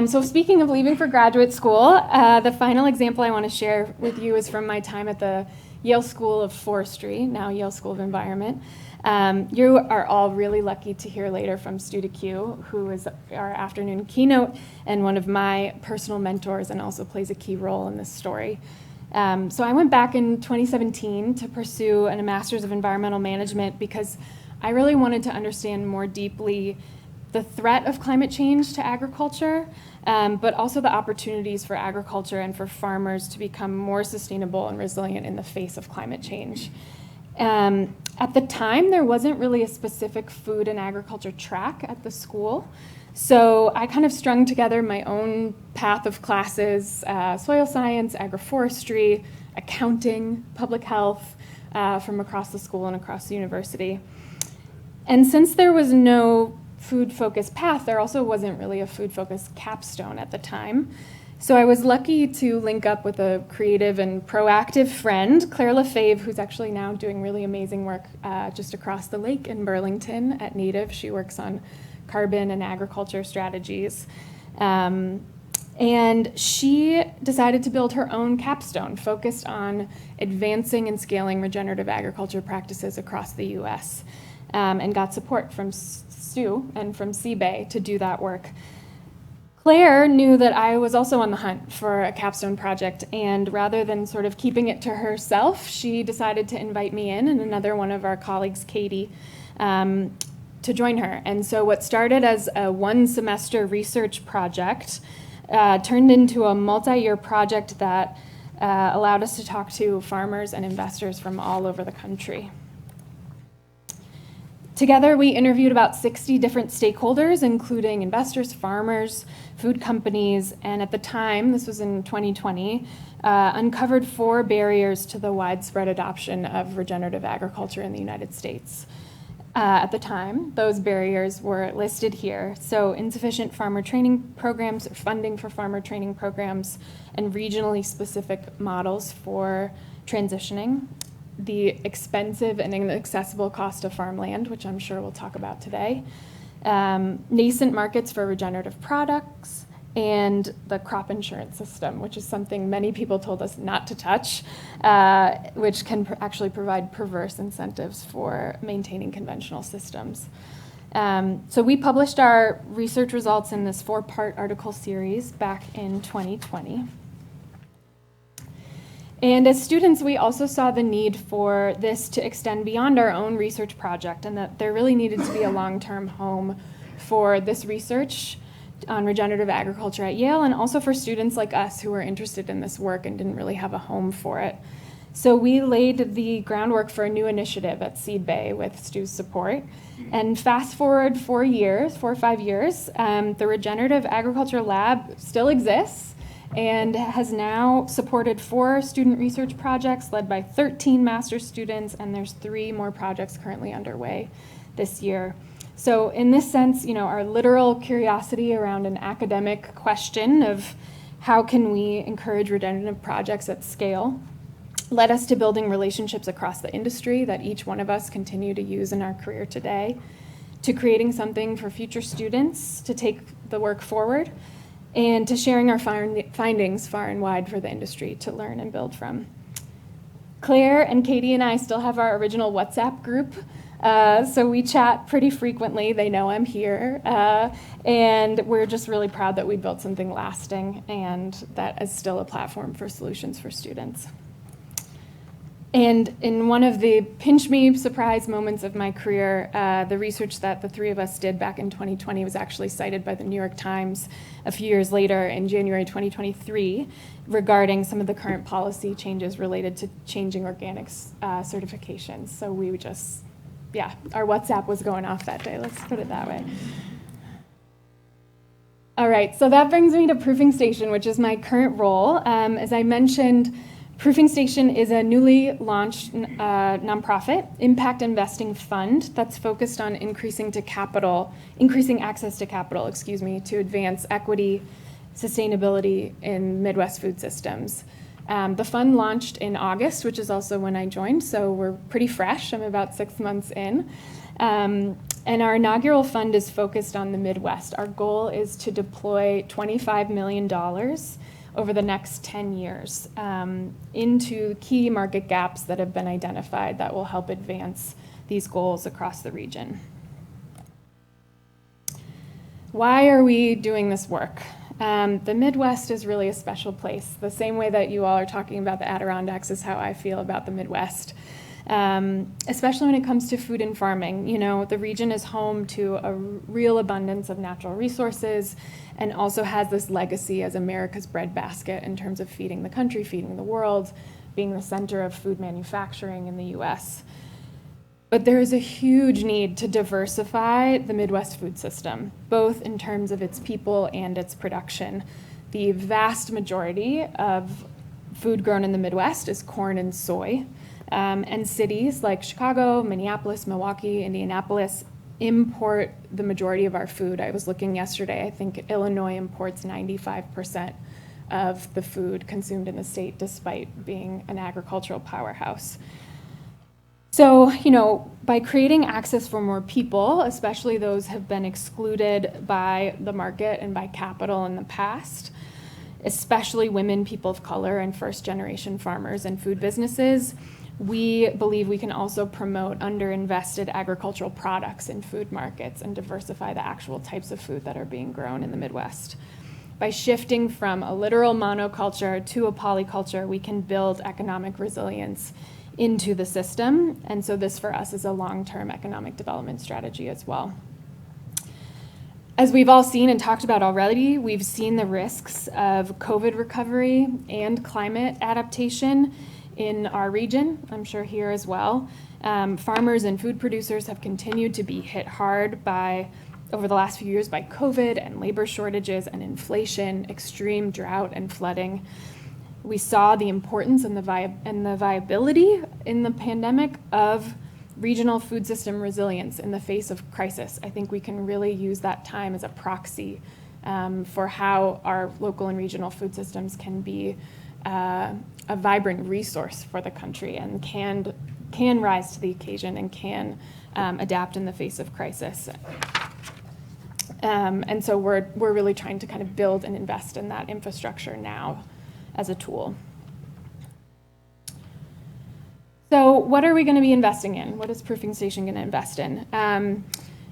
So speaking of leaving for graduate school, the final example I want to share with you is from my time at the Yale School of Forestry, now Yale School of Environment. You are all really lucky to hear later from Stu DeQ, who is our afternoon keynote and one of my personal mentors and also plays a key role in this story. So I went back in 2017 to pursue a Master's of Environmental Management because I really wanted to understand more deeply the threat of climate change to agriculture, but also the opportunities for agriculture and for farmers to become more sustainable and resilient in the face of climate change. At the time, there wasn't really a specific food and agriculture track at the school, so I kind of strung together my own path of classes, soil science, agroforestry, accounting, public health, from across the school and across the university. And since there was no food-focused path, there also wasn't really a food-focused capstone at the time. So I was lucky to link up with a creative and proactive friend, Claire Lefebvre, who's actually now doing really amazing work just across the lake in Burlington at Native. She works on carbon and agriculture strategies. And she decided to build her own capstone focused on advancing and scaling regenerative agriculture practices across the US, and got support from Stu and from CBay to do that work. Claire knew that I was also on the hunt for a capstone project, and rather than sort of keeping it to herself, she decided to invite me in and another one of our colleagues, Katie, to join her. And so what started as a one-semester research project turned into a multi-year project that allowed us to talk to farmers and investors from all over the country. Together, we interviewed about 60 different stakeholders, including investors, farmers, food companies, and at the time, this was in 2020, uncovered 4 barriers to the widespread adoption of regenerative agriculture in the United States. At the time, those barriers were listed here. So insufficient farmer training programs, or funding for farmer training programs, and regionally specific models for transitioning, the expensive and inaccessible cost of farmland, which I'm sure we'll talk about today, nascent markets for regenerative products, and the crop insurance system, which is something many people told us not to touch, which can actually provide perverse incentives for maintaining conventional systems. So we published our research results in this 4-part article series back in 2020. And as students, we also saw the need for this to extend beyond our own research project, and that there really needed to be a long-term home for this research on regenerative agriculture at Yale, and also for students like us who were interested in this work and didn't really have a home for it. So we laid the groundwork for a new initiative at CBay with Stu's support. And fast forward 4 or 5 years, the Regenerative Agriculture Lab still exists and has now supported 4 student research projects led by 13 master's students, and there's 3 more projects currently underway this year. So in this sense, our literal curiosity around an academic question of how can we encourage regenerative projects at scale led us to building relationships across the industry that each one of us continue to use in our career today, to creating something for future students to take the work forward, and to sharing our findings far and wide for the industry to learn and build from. Claire and Katie and I still have our original WhatsApp group So we chat pretty frequently. They know I'm here. And we're just really proud that we built something lasting and that is still a platform for solutions for students. And in one of the pinch me surprise moments of my career, the research that the three of us did back in 2020 was actually cited by the New York Times a few years later in January 2023 regarding some of the current policy changes related to changing organics certifications. So we would just, yeah, our WhatsApp was going off that day, let's put it that way. All right, so that brings me to Proofing Station, which is my current role. As I mentioned, Proofing Station is a newly launched nonprofit impact investing fund that's focused on increasing access to capital, to advance equity, sustainability in Midwest food systems. The fund launched in August, which is also when I joined, so we're pretty fresh. I'm about 6 months in. And our inaugural fund is focused on the Midwest. Our goal is to deploy $25 million over the next 10 years into key market gaps that have been identified that will help advance these goals across the region. Why are we doing this work? The Midwest is really a special place. The same way that you all are talking about the Adirondacks is how I feel about the Midwest. Especially when it comes to food and farming. You know, the region is home to a real abundance of natural resources and also has this legacy as America's breadbasket in terms of feeding the country, feeding the world, being the center of food manufacturing in the US. But there is a huge need to diversify the Midwest food system, both in terms of its people and its production. The vast majority of food grown in the Midwest is corn and soy. And cities like Chicago, Minneapolis, Milwaukee, Indianapolis import the majority of our food. I was looking yesterday, I think Illinois imports 95% of the food consumed in the state despite being an agricultural powerhouse. So, you know, by creating access for more people, especially those who have been excluded by the market and by capital in the past, especially women, people of color, and first-generation farmers and food businesses, we believe we can also promote underinvested agricultural products in food markets and diversify the actual types of food that are being grown in the Midwest. By shifting from a literal monoculture to a polyculture, we can build economic resilience into the system. And so this for us is a long-term economic development strategy as well. As we've all seen and talked about already, we've seen the risks of COVID recovery and climate adaptation in our region, I'm sure here as well. Farmers and food producers have continued to be hit hard over the last few years by COVID and labor shortages and inflation, extreme drought and flooding. We saw the importance and the viability in the pandemic of regional food system resilience in the face of crisis. I think we can really use that time as a proxy for how our local and regional food systems can be a vibrant resource for the country and can rise to the occasion and can adapt in the face of crisis. And so we're really trying to kind of build and invest in that infrastructure now as a tool. So what are we going to be investing in? What is Proofing Station going to invest in?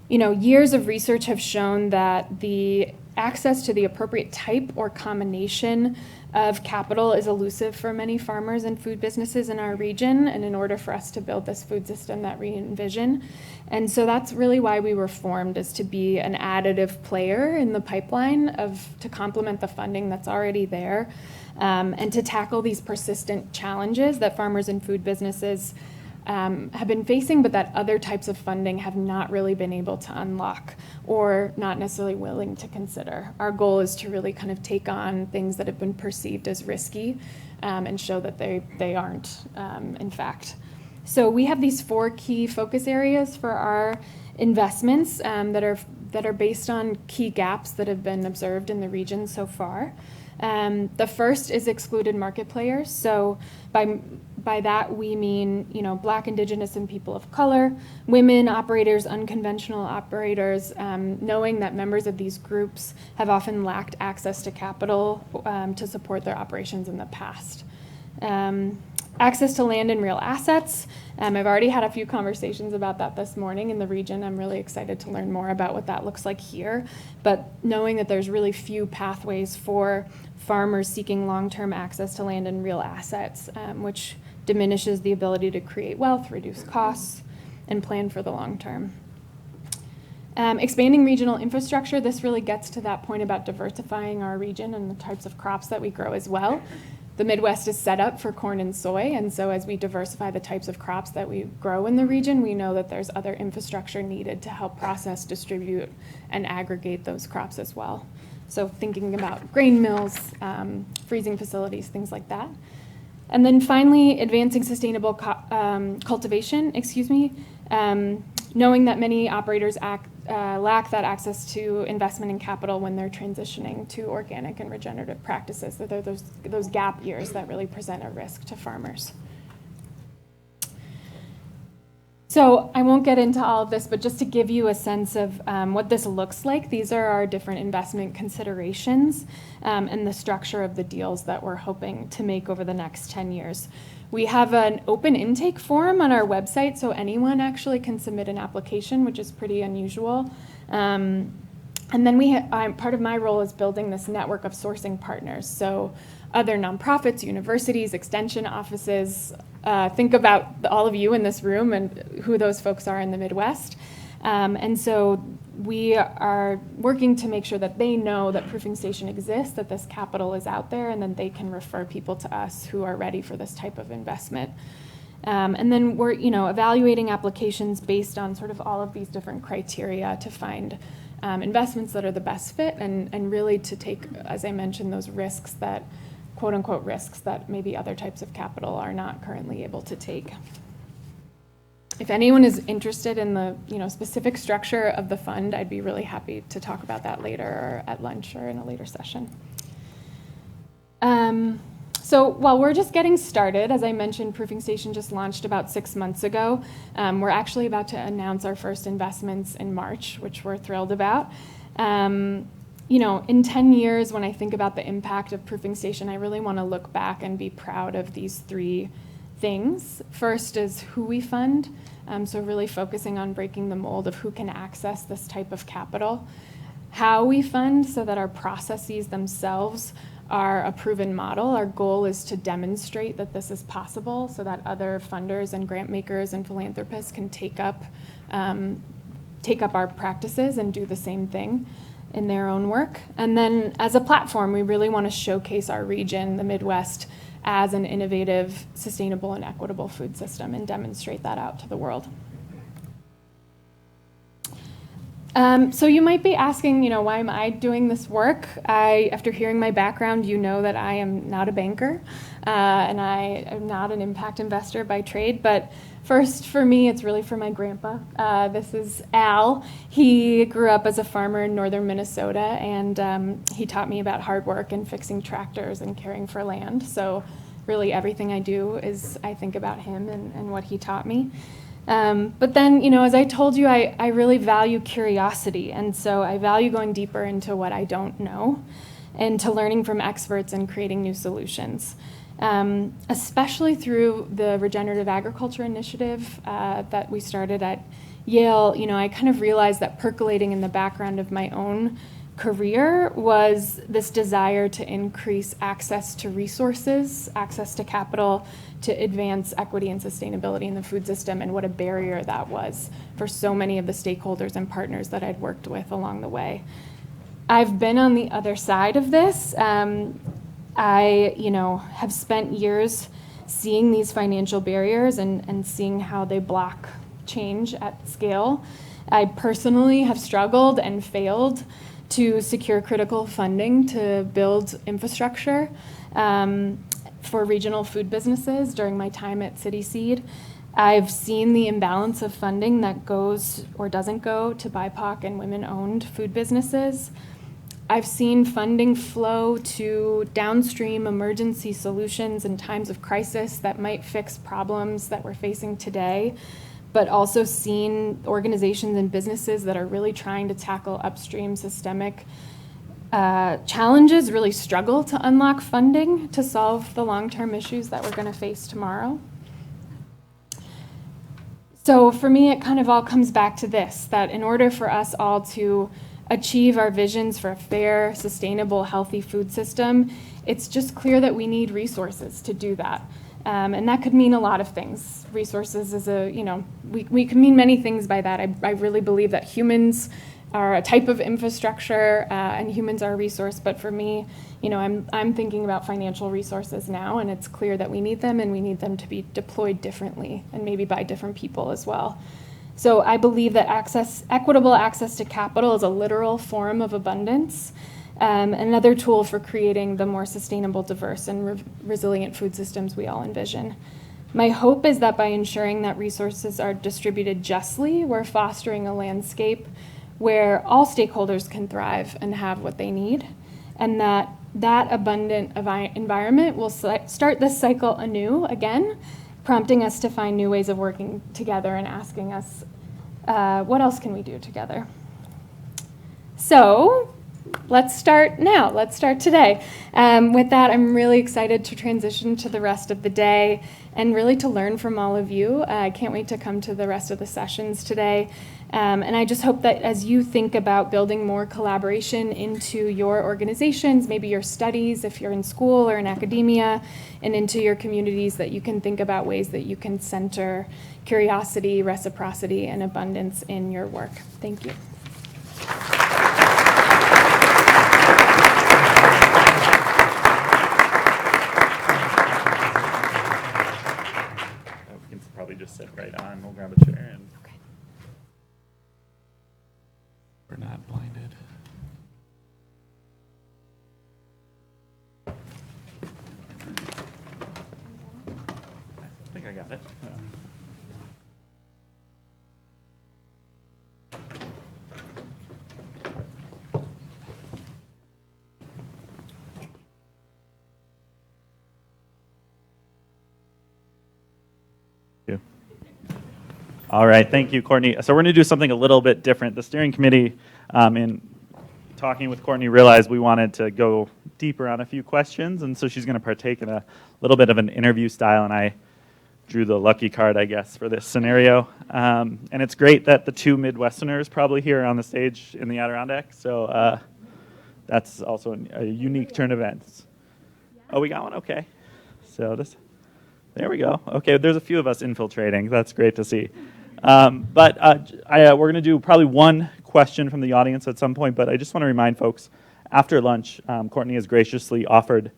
You know, years of research have shown that the access to the appropriate type or combination of capital is elusive for many farmers and food businesses in our region, and in order for us to build this food system that we envision. And so that's really why we were formed, is to be an additive player in the pipeline to complement the funding that's already there, and to tackle these persistent challenges that farmers and food businesses have been facing, but that other types of funding have not really been able to unlock or not necessarily willing to consider. Our goal is to really kind of take on things that have been perceived as risky and show that they aren't, in fact. So we have these 4 key focus areas for our investments that are based on key gaps that have been observed in the region so far. The first is excluded market players. So by that we mean, you know, Black, Indigenous, and people of color, women operators, unconventional operators, knowing that members of these groups have often lacked access to capital to support their operations in the past. Access to land and real assets. I've already had a few conversations about that this morning in the region. I'm really excited to learn more about what that looks like here. But knowing that there's really few pathways for farmers seeking long-term access to land and real assets, which diminishes the ability to create wealth, reduce costs, and plan for the long term. Expanding regional infrastructure, this really gets to that point about diversifying our region and the types of crops that we grow as well. The Midwest is set up for corn and soy, and so as we diversify the types of crops that we grow in the region, we know that there's other infrastructure needed to help process, distribute, and aggregate those crops as well. So thinking about grain mills, freezing facilities, things like that. And then finally, advancing sustainable cultivation, knowing that many operators lack that access to investment and capital when they're transitioning to organic and regenerative practices. So there are those gap years that really present a risk to farmers. So I won't get into all of this, but just to give you a sense of what this looks like, these are our different investment considerations and the structure of the deals that we're hoping to make over the next 10 years. We have an open intake form on our website, so anyone actually can submit an application, which is pretty unusual. And then part of my role is building this network of sourcing partners. So other nonprofits, universities, extension offices, think about all of you in this room and who those folks are in the Midwest. And so we are working to make sure that they know that Proofing Station exists, that this capital is out there, and then they can refer people to us who are ready for this type of investment. And then we're evaluating applications based on sort of all of these different criteria to find investments that are the best fit and really to take, as I mentioned, those risks that, quote unquote, risks that maybe other types of capital are not currently able to take. If anyone is interested in the specific structure of the fund, I'd be really happy to talk about that later or at lunch or in a later session. So while we're just getting started, as I mentioned, Proofing Station just launched about 6 months ago. We're actually about to announce our first investments in March, which we're thrilled about. In 10 years, when I think about the impact of Proofing Station, I really want to look back and be proud of these 3 things. First is who we fund, so really focusing on breaking the mold of who can access this type of capital. How we fund, so that our processes themselves are a proven model. Our goal is to demonstrate that this is possible so that other funders and grant makers and philanthropists can take up our practices and do the same thing in their own work. And then as a platform, we really want to showcase our region, the Midwest, as an innovative, sustainable, and equitable food system and demonstrate that out to the world. So you might be asking, why am I doing this work? After hearing my background, you know that I am not a banker, and I am not an impact investor by trade, but first, for me, it's really for my grandpa. This is Al. He grew up as a farmer in northern Minnesota, and he taught me about hard work and fixing tractors and caring for land. So really everything I do is, I think about him and what he taught me. But then, as I told you, I really value curiosity, and so I value going deeper into what I don't know and to learning from experts and creating new solutions. Especially through the Regenerative Agriculture Initiative that we started at Yale, I kind of realized that percolating in the background of my own career was this desire to increase access to resources, access to capital, to advance equity and sustainability in the food system, and what a barrier that was for so many of the stakeholders and partners that I'd worked with along the way. I've been on the other side of this. I have spent years seeing these financial barriers and seeing how they block change at scale. I personally have struggled and failed to secure critical funding to build infrastructure for regional food businesses during my time at City Seed. I've seen the imbalance of funding that goes or doesn't go to BIPOC and women-owned food businesses. I've seen funding flow to downstream emergency solutions in times of crisis that might fix problems that we're facing today, but also seen organizations and businesses that are really trying to tackle upstream systemic challenges really struggle to unlock funding to solve the long-term issues that we're going to face tomorrow. So for me, it kind of all comes back to this, that in order for us all to achieve our visions for a fair, sustainable, healthy food system, it's just clear that we need resources to do that. And that could mean a lot of things. Resources is we can mean many things by that. I really believe that humans are a type of infrastructure and humans are a resource. But for me, I'm thinking about financial resources now, and it's clear that we need them, and we need them to be deployed differently and maybe by different people as well. So I believe that equitable access to capital is a literal form of abundance, another tool for creating the more sustainable, diverse, and resilient food systems we all envision. My hope is that by ensuring that resources are distributed justly, we're fostering a landscape where all stakeholders can thrive and have what they need, and that abundant environment will start this cycle anew again, prompting us to find new ways of working together and asking us, what else can we do together? So let's start now. Let's start today. With that, I'm really excited to transition to the rest of the day and really to learn from all of you. I can't wait to come to the rest of the sessions today. And I just hope that as you think about building more collaboration into your organizations, maybe your studies, if you're in school or in academia, and into your communities, that you can think about ways that you can center curiosity, reciprocity, and abundance in your work. Thank you. We can probably just sit right on. We'll grab a chair and. We're not blinded. I think I got it. All right, thank you, Courtney. So we're going to do something a little bit different. The steering committee, in talking with Courtney, realized we wanted to go deeper on a few questions, and so she's going to partake in a little bit of an interview style, and I drew the lucky card, I guess, for this scenario. And it's great that the two Midwesterners probably here on the stage in the Adirondacks, so that's also a unique turn of events. Oh, we got one? Okay. So there we go. Okay, there's a few of us infiltrating. That's great to see. But we're going to do probably one question from the audience at some point, but I just want to remind folks, after lunch, Courtney has graciously offered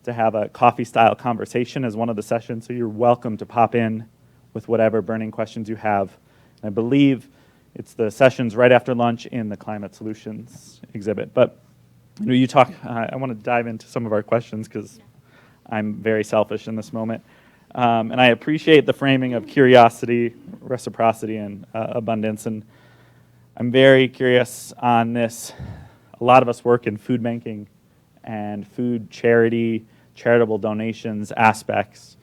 to have a coffee-style conversation as one of the sessions, so you're welcome to pop in with whatever burning questions you have. And I believe it's the sessions right after lunch in the Climate Solutions exhibit. But you talk. I want to dive into some of our questions because I'm very selfish in this moment. And I appreciate the framing of curiosity, reciprocity, and abundance. And I'm very curious on this. A lot of us work in food banking and food charity, charitable donations aspects.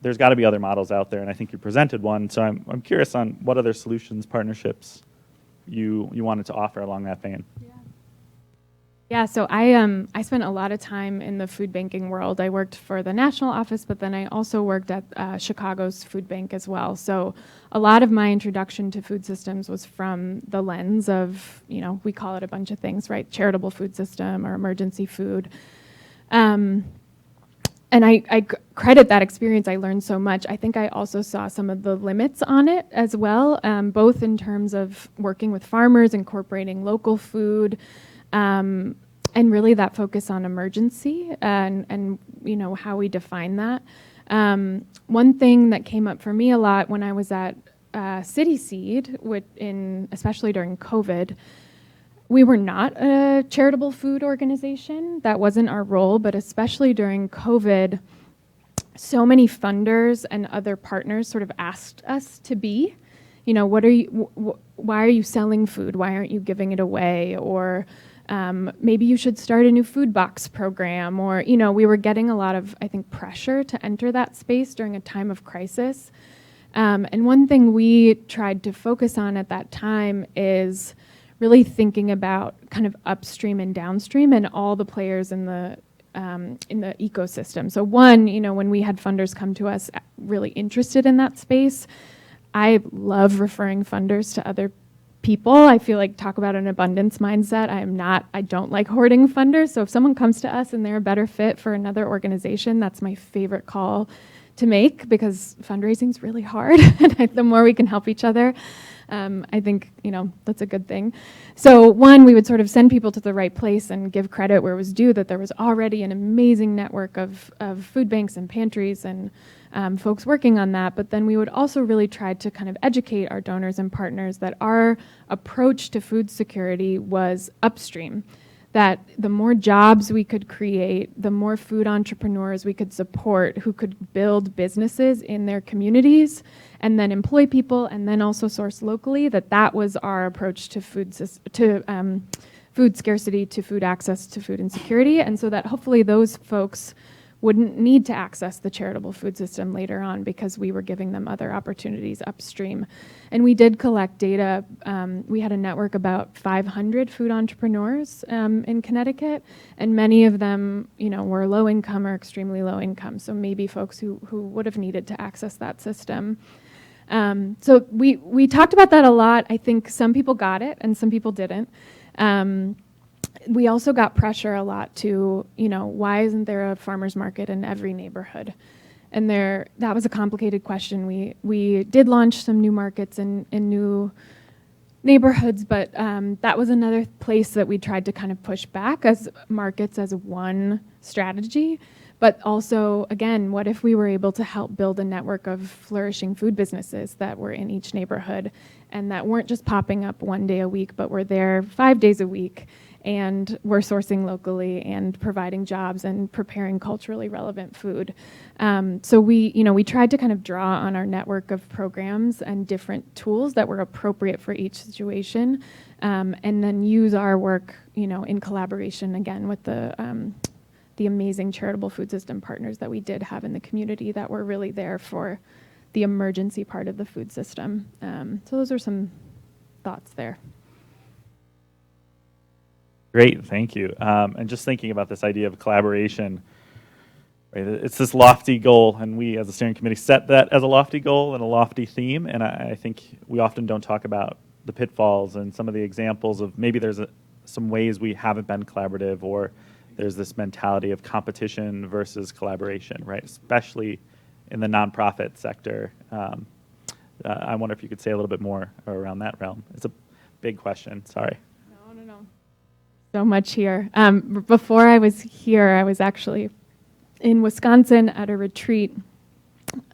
There's got to be other models out there, and I think you presented one. So I'm curious on what other solutions, partnerships you wanted to offer along that vein. Yeah, so I spent a lot of time in the food banking world. I worked for the national office, but then I also worked at Chicago's food bank as well. So a lot of my introduction to food systems was from the lens of, we call it a bunch of things, right? Charitable food system or emergency food. And I credit that experience. I learned so much. I think I also saw some of the limits on it as well, both in terms of working with farmers, incorporating local food, and really that focus on emergency and how we define that. One thing that came up for me a lot when I was at City Seed, especially during COVID, we were not a charitable food organization. That wasn't our role, but especially during COVID, so many funders and other partners sort of asked us to be, why are you selling food? Why aren't you giving it away? Or maybe you should start a new food box program, or, we were getting a lot of, I think, pressure to enter that space during a time of crisis. And one thing we tried to focus on at that time is really thinking about kind of upstream and downstream and all the players in the ecosystem. So one, when we had funders come to us really interested in that space, I love referring funders to other people. I feel like talk about an abundance mindset. I don't like hoarding funders. So if someone comes to us and they're a better fit for another organization, that's my favorite call to make, because fundraising is really hard. And the more we can help each other, I think, that's a good thing. So one, we would sort of send people to the right place and give credit where it was due, that there was already an amazing network of food banks and pantries and folks working on that. But then we would also really try to kind of educate our donors and partners that our approach to food security was upstream, that the more jobs we could create, the more food entrepreneurs we could support who could build businesses in their communities and then employ people and then also source locally, that was our approach to food scarcity, to food access, to food insecurity. And so that hopefully those folks wouldn't need to access the charitable food system later on because we were giving them other opportunities upstream. And we did collect data. We had a network about 500 food entrepreneurs in Connecticut, and many of them, were low income or extremely low income. So maybe folks who would have needed to access that system. So we talked about that a lot. I think some people got it and some people didn't. We also got pressure a lot to, why isn't there a farmer's market in every neighborhood? And that was a complicated question. We did launch some new markets in new neighborhoods, but that was another place that we tried to kind of push back as markets as one strategy. But also, again, what if we were able to help build a network of flourishing food businesses that were in each neighborhood and that weren't just popping up one day a week, but were there 5 days a week and were sourcing locally and providing jobs and preparing culturally relevant food. So we tried to kind of draw on our network of programs and different tools that were appropriate for each situation, and then use our work, in collaboration again with the amazing charitable food system partners that we did have in the community that were really there for the emergency part of the food system. So those are some thoughts there. Great, thank you. And just thinking about this idea of collaboration, right? It's this lofty goal, and we as a steering committee set that as a lofty goal and a lofty theme, and I think we often don't talk about the pitfalls and some of the examples of maybe there's some ways we haven't been collaborative, or there's this mentality of competition versus collaboration, right? Especially in the nonprofit sector. I wonder if you could say a little bit more around that realm. It's a big question, sorry. No. So much here. Before I was here, I was actually in Wisconsin at a retreat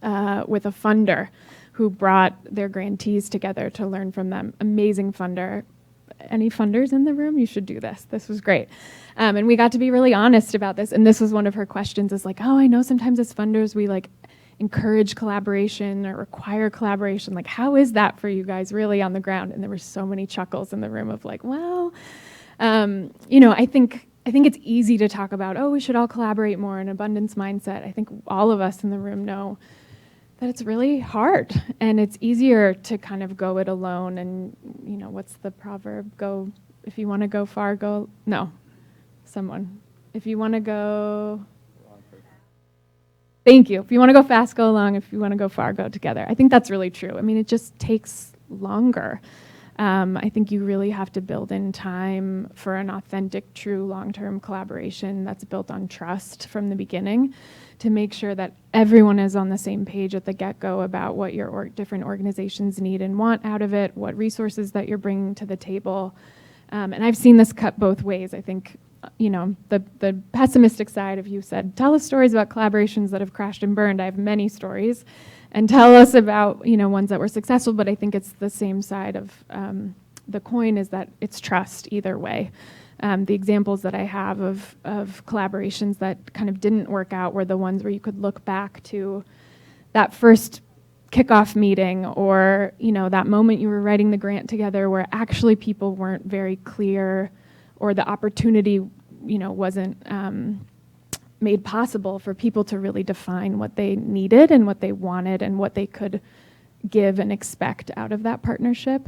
with a funder who brought their grantees together to learn from them. Amazing funder. Any funders in the room? You should do this. This was great. And we got to be really honest about this. And this was one of her questions, is like, I know sometimes as funders we encourage collaboration or require collaboration. How is that for you guys really on the ground? And there were so many chuckles in the room of I think it's easy to talk about, we should all collaborate more, an abundance mindset. I think all of us in the room know that it's really hard, and it's easier to kind of go it alone. And what's the proverb? If you want to go far, go. No, someone. If you want to go. Thank you. If you want to go fast, go along. If you want to go far, go together. I think that's really true. It just takes longer. I think you really have to build in time for an authentic, true, long-term collaboration that's built on trust from the beginning, to make sure that everyone is on the same page at the get-go about what your different organizations need and want out of it, what resources that you're bringing to the table. And I've seen this cut both ways. I think, the pessimistic side of you said, tell us stories about collaborations that have crashed and burned. I have many stories. And tell us about, ones that were successful, but I think it's the same side of the coin, is that it's trust either way. The examples that I have of collaborations that kind of didn't work out were the ones where you could look back to that first kickoff meeting, or that moment you were writing the grant together where actually people weren't very clear, or the opportunity wasn't made possible for people to really define what they needed and what they wanted and what they could give and expect out of that partnership.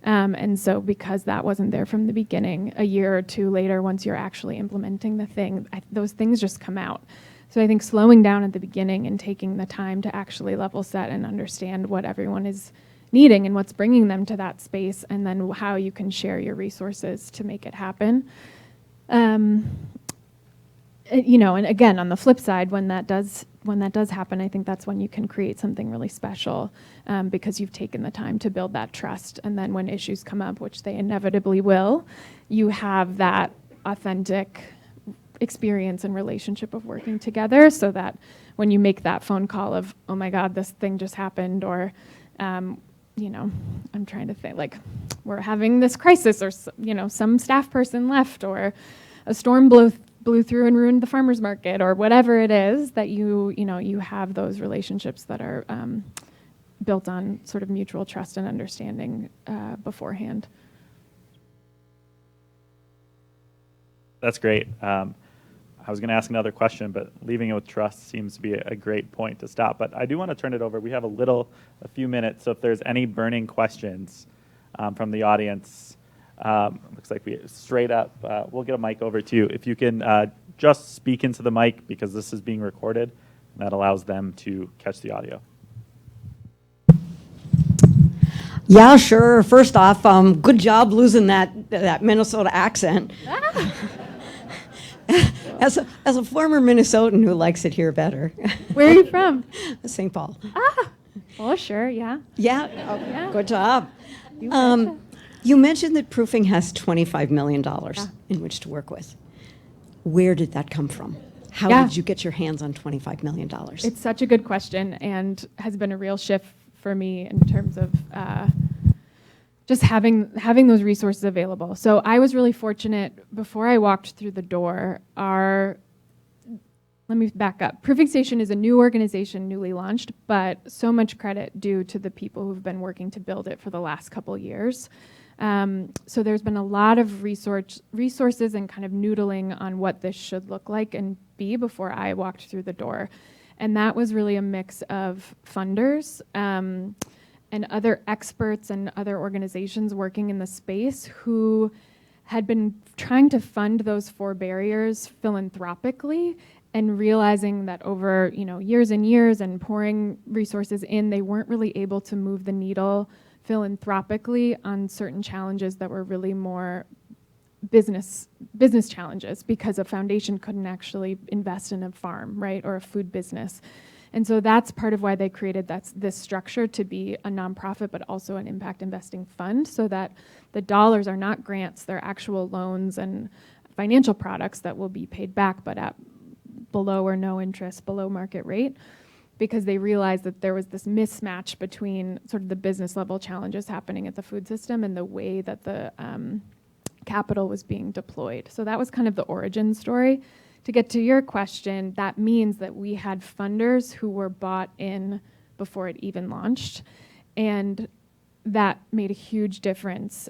And so because that wasn't there from the beginning, a year or two later, once you're actually implementing the thing, those things just come out. So I think slowing down at the beginning and taking the time to actually level set and understand what everyone is needing and what's bringing them to that space, and then how you can share your resources to make it happen. You know, and again, on the flip side, when that does happen, I think that's when you can create something really special, because you've taken the time to build that trust. And then when issues come up, which they inevitably will, you have that authentic experience and relationship of working together, so that when you make that phone call of, oh my God, this thing just happened, or, you know, I'm trying to think, like, we're having this crisis, or, you know, some staff person left, or a storm blew through and ruined the farmer's market, or whatever it is, that you have those relationships that are built on sort of mutual trust and understanding beforehand. That's great. I was going to ask another question, but leaving it with trust seems to be a great point to stop. But I do want to turn it over. We have a few minutes, so if there's any burning questions from the audience, looks like we straight up, we'll get a mic over to you. If you can just speak into the mic, because this is being recorded, and that allows them to catch the audio. Yeah, sure. First off, good job losing that Minnesota accent. As a former Minnesotan who likes it here better. Where are you from? St. Paul. Oh, sure, yeah. Yeah, Yeah. good job. You betcha. You mentioned that Proofing has $25 million in which to work with. Where did that come from? How did you get your hands on $25 million? It's such a good question, and has been a real shift for me in terms of just having those resources available. So I was really fortunate before I walked through the door. Let me back up. Proofing Station is a new organization, newly launched, but so much credit due to the people who've been working to build it for the last couple years. So there's been a lot of resources and kind of noodling on what this should look like and be before I walked through the door. And that was really a mix of funders and other experts and other organizations working in the space who had been trying to fund those 4 barriers philanthropically, and realizing that over years and years and pouring resources in, they weren't really able to move the needle philanthropically on certain challenges that were really more business challenges, because a foundation couldn't actually invest in a farm, right, or a food business. And so that's part of why they created this structure to be a nonprofit, but also an impact investing fund, so that the dollars are not grants, they're actual loans and financial products that will be paid back, but at below or no interest, below market rate, because they realized that there was this mismatch between sort of the business level challenges happening at the food system and the way that the capital was being deployed. So that was kind of the origin story. To get to your question, that means that we had funders who were bought in before it even launched, and that made a huge difference.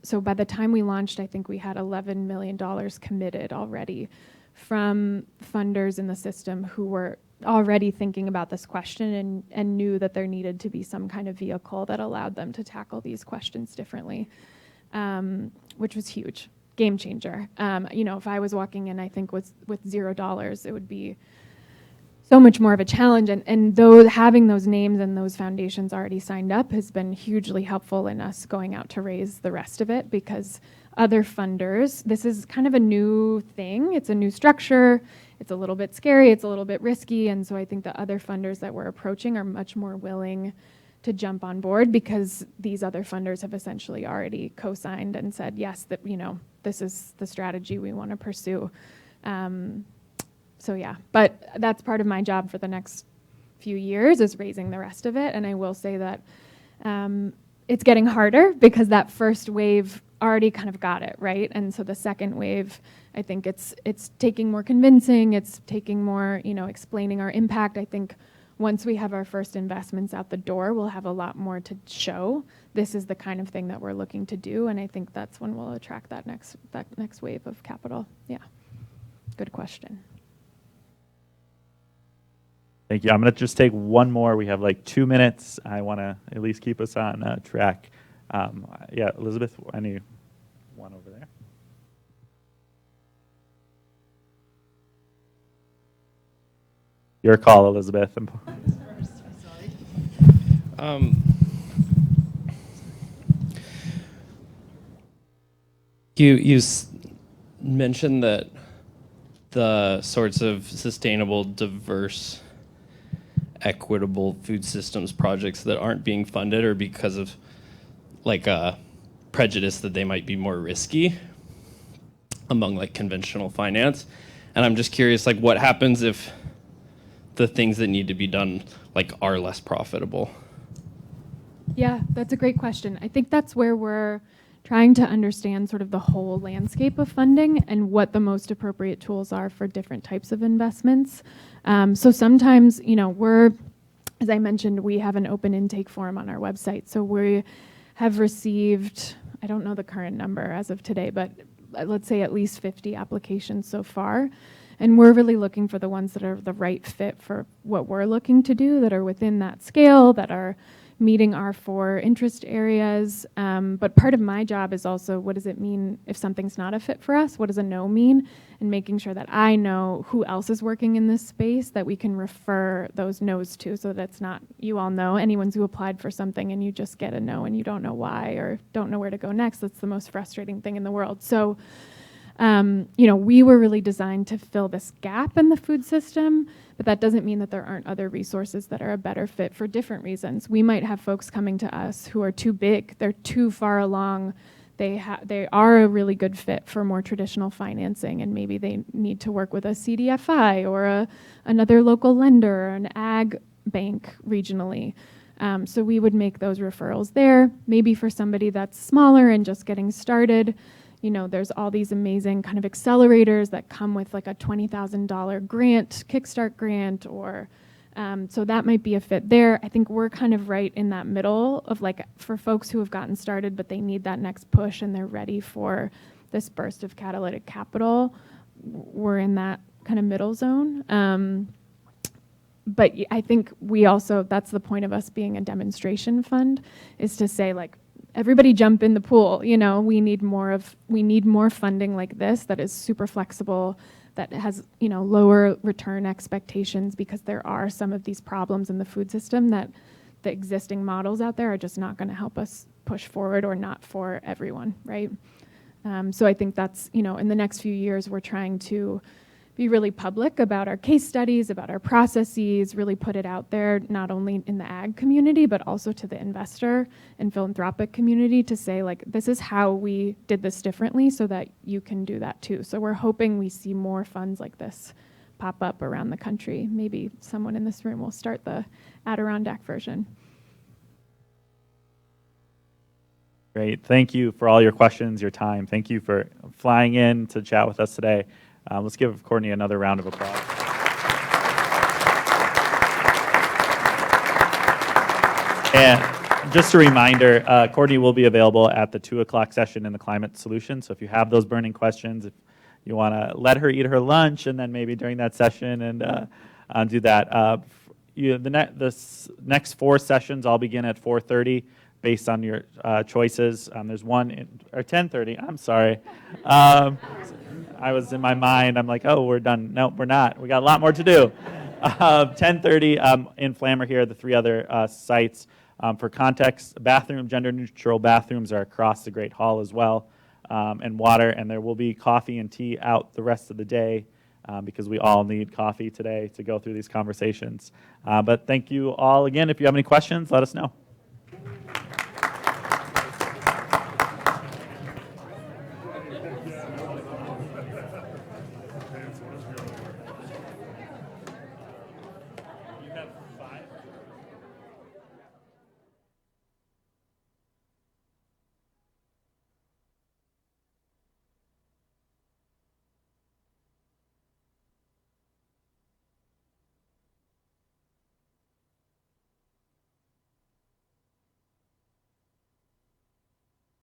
So by the time we launched, I think we had $11 million committed already from funders in the system who were already thinking about this question and knew that there needed to be some kind of vehicle that allowed them to tackle these questions differently, which was huge. Game changer. If I was walking in, I think with $0, it would be so much more of a challenge. And though having those names and those foundations already signed up has been hugely helpful in us going out to raise the rest of it, because other funders, this is kind of a new thing. It's a new structure. It's a little bit scary. It's a little bit risky. And so I think the other funders that we're approaching are much more willing to jump on board, because these other funders have essentially already co-signed and said, yes, that this is the strategy we want to pursue. So yeah, but that's part of my job for the next few years, is raising the rest of it. And I will say that it's getting harder, because that first wave already kind of got it, right? And so the second wave, I think it's taking more convincing, it's taking more, explaining our impact. I think once we have our first investments out the door, we'll have a lot more to show. This is the kind of thing that we're looking to do, and I think that's when we'll attract that next wave of capital. Yeah, good question. Thank you. I'm going to just take one more. We have like 2 minutes. I want to at least keep us on track. Yeah, Elizabeth, anyone over there? Your call, Elizabeth. You mentioned that the sorts of sustainable, diverse, equitable food systems projects that aren't being funded are because of like a prejudice that they might be more risky among like conventional finance. And I'm just curious, like what happens if the things that need to be done like are less profitable? Yeah, that's a great question. I think that's where we're trying to understand sort of the whole landscape of funding and what the most appropriate tools are for different types of investments. So sometimes, as I mentioned, we have an open intake form on our website. So we have received, I don't know the current number as of today, but let's say at least 50 applications so far. And we're really looking for the ones that are the right fit for what we're looking to do, that are within that scale, that are meeting our 4 interest areas. But part of my job is also, what does it mean if something's not a fit for us? What does a no mean? And making sure that I know who else is working in this space that we can refer those no's to, so that's not, you all know, anyone who applied for something and you just get a no and you don't know why or don't know where to go next. That's the most frustrating thing in the world. So, we were really designed to fill this gap in the food system, but that doesn't mean that there aren't other resources that are a better fit for different reasons. We might have folks coming to us who are too big, they're too far along, they are a really good fit for more traditional financing, and maybe they need to work with a CDFI or another local lender or an ag bank regionally. So we would make those referrals there. Maybe for somebody that's smaller and just getting started, there's all these amazing kind of accelerators that come with like a $20,000 grant, Kickstart grant, or so that might be a fit there. I think we're kind of right in that middle of like for folks who have gotten started, but they need that next push and they're ready for this burst of catalytic capital. We're in that kind of middle zone. But I think we also, that's the point of us being a demonstration fund, is to say like, everybody jump in the pool. We need more funding like this that is super flexible, that has, lower return expectations, because there are some of these problems in the food system that the existing models out there are just not going to help us push forward, or not for everyone, right? So I think that's, in the next few years, we're trying to be really public about our case studies, about our processes, really put it out there, not only in the ag community, but also to the investor and philanthropic community, to say, like, this is how we did this differently so that you can do that too. So we're hoping we see more funds like this pop up around the country. Maybe someone in this room will start the Adirondack version. Great. Thank you for all your questions, your time. Thank you for flying in to chat with us today. Let's give Cortney another round of applause. And just a reminder, Cortney will be available at the 2 o'clock session in the climate solution. So if you have those burning questions, if you want to let her eat her lunch and then maybe during that session and do that. The next 4 sessions all begin at 4:30 based on your choices. There's one, or 10:30, I'm sorry. I was in my mind, I'm like, oh, we're done. No, we're not. We got a lot more to do. 10:30 in Flammer here, the 3 other sites. For context, gender-neutral bathrooms are across the Great Hall as well, and water, and there will be coffee and tea out the rest of the day because we all need coffee today to go through these conversations. But thank you all again. If you have any questions, let us know.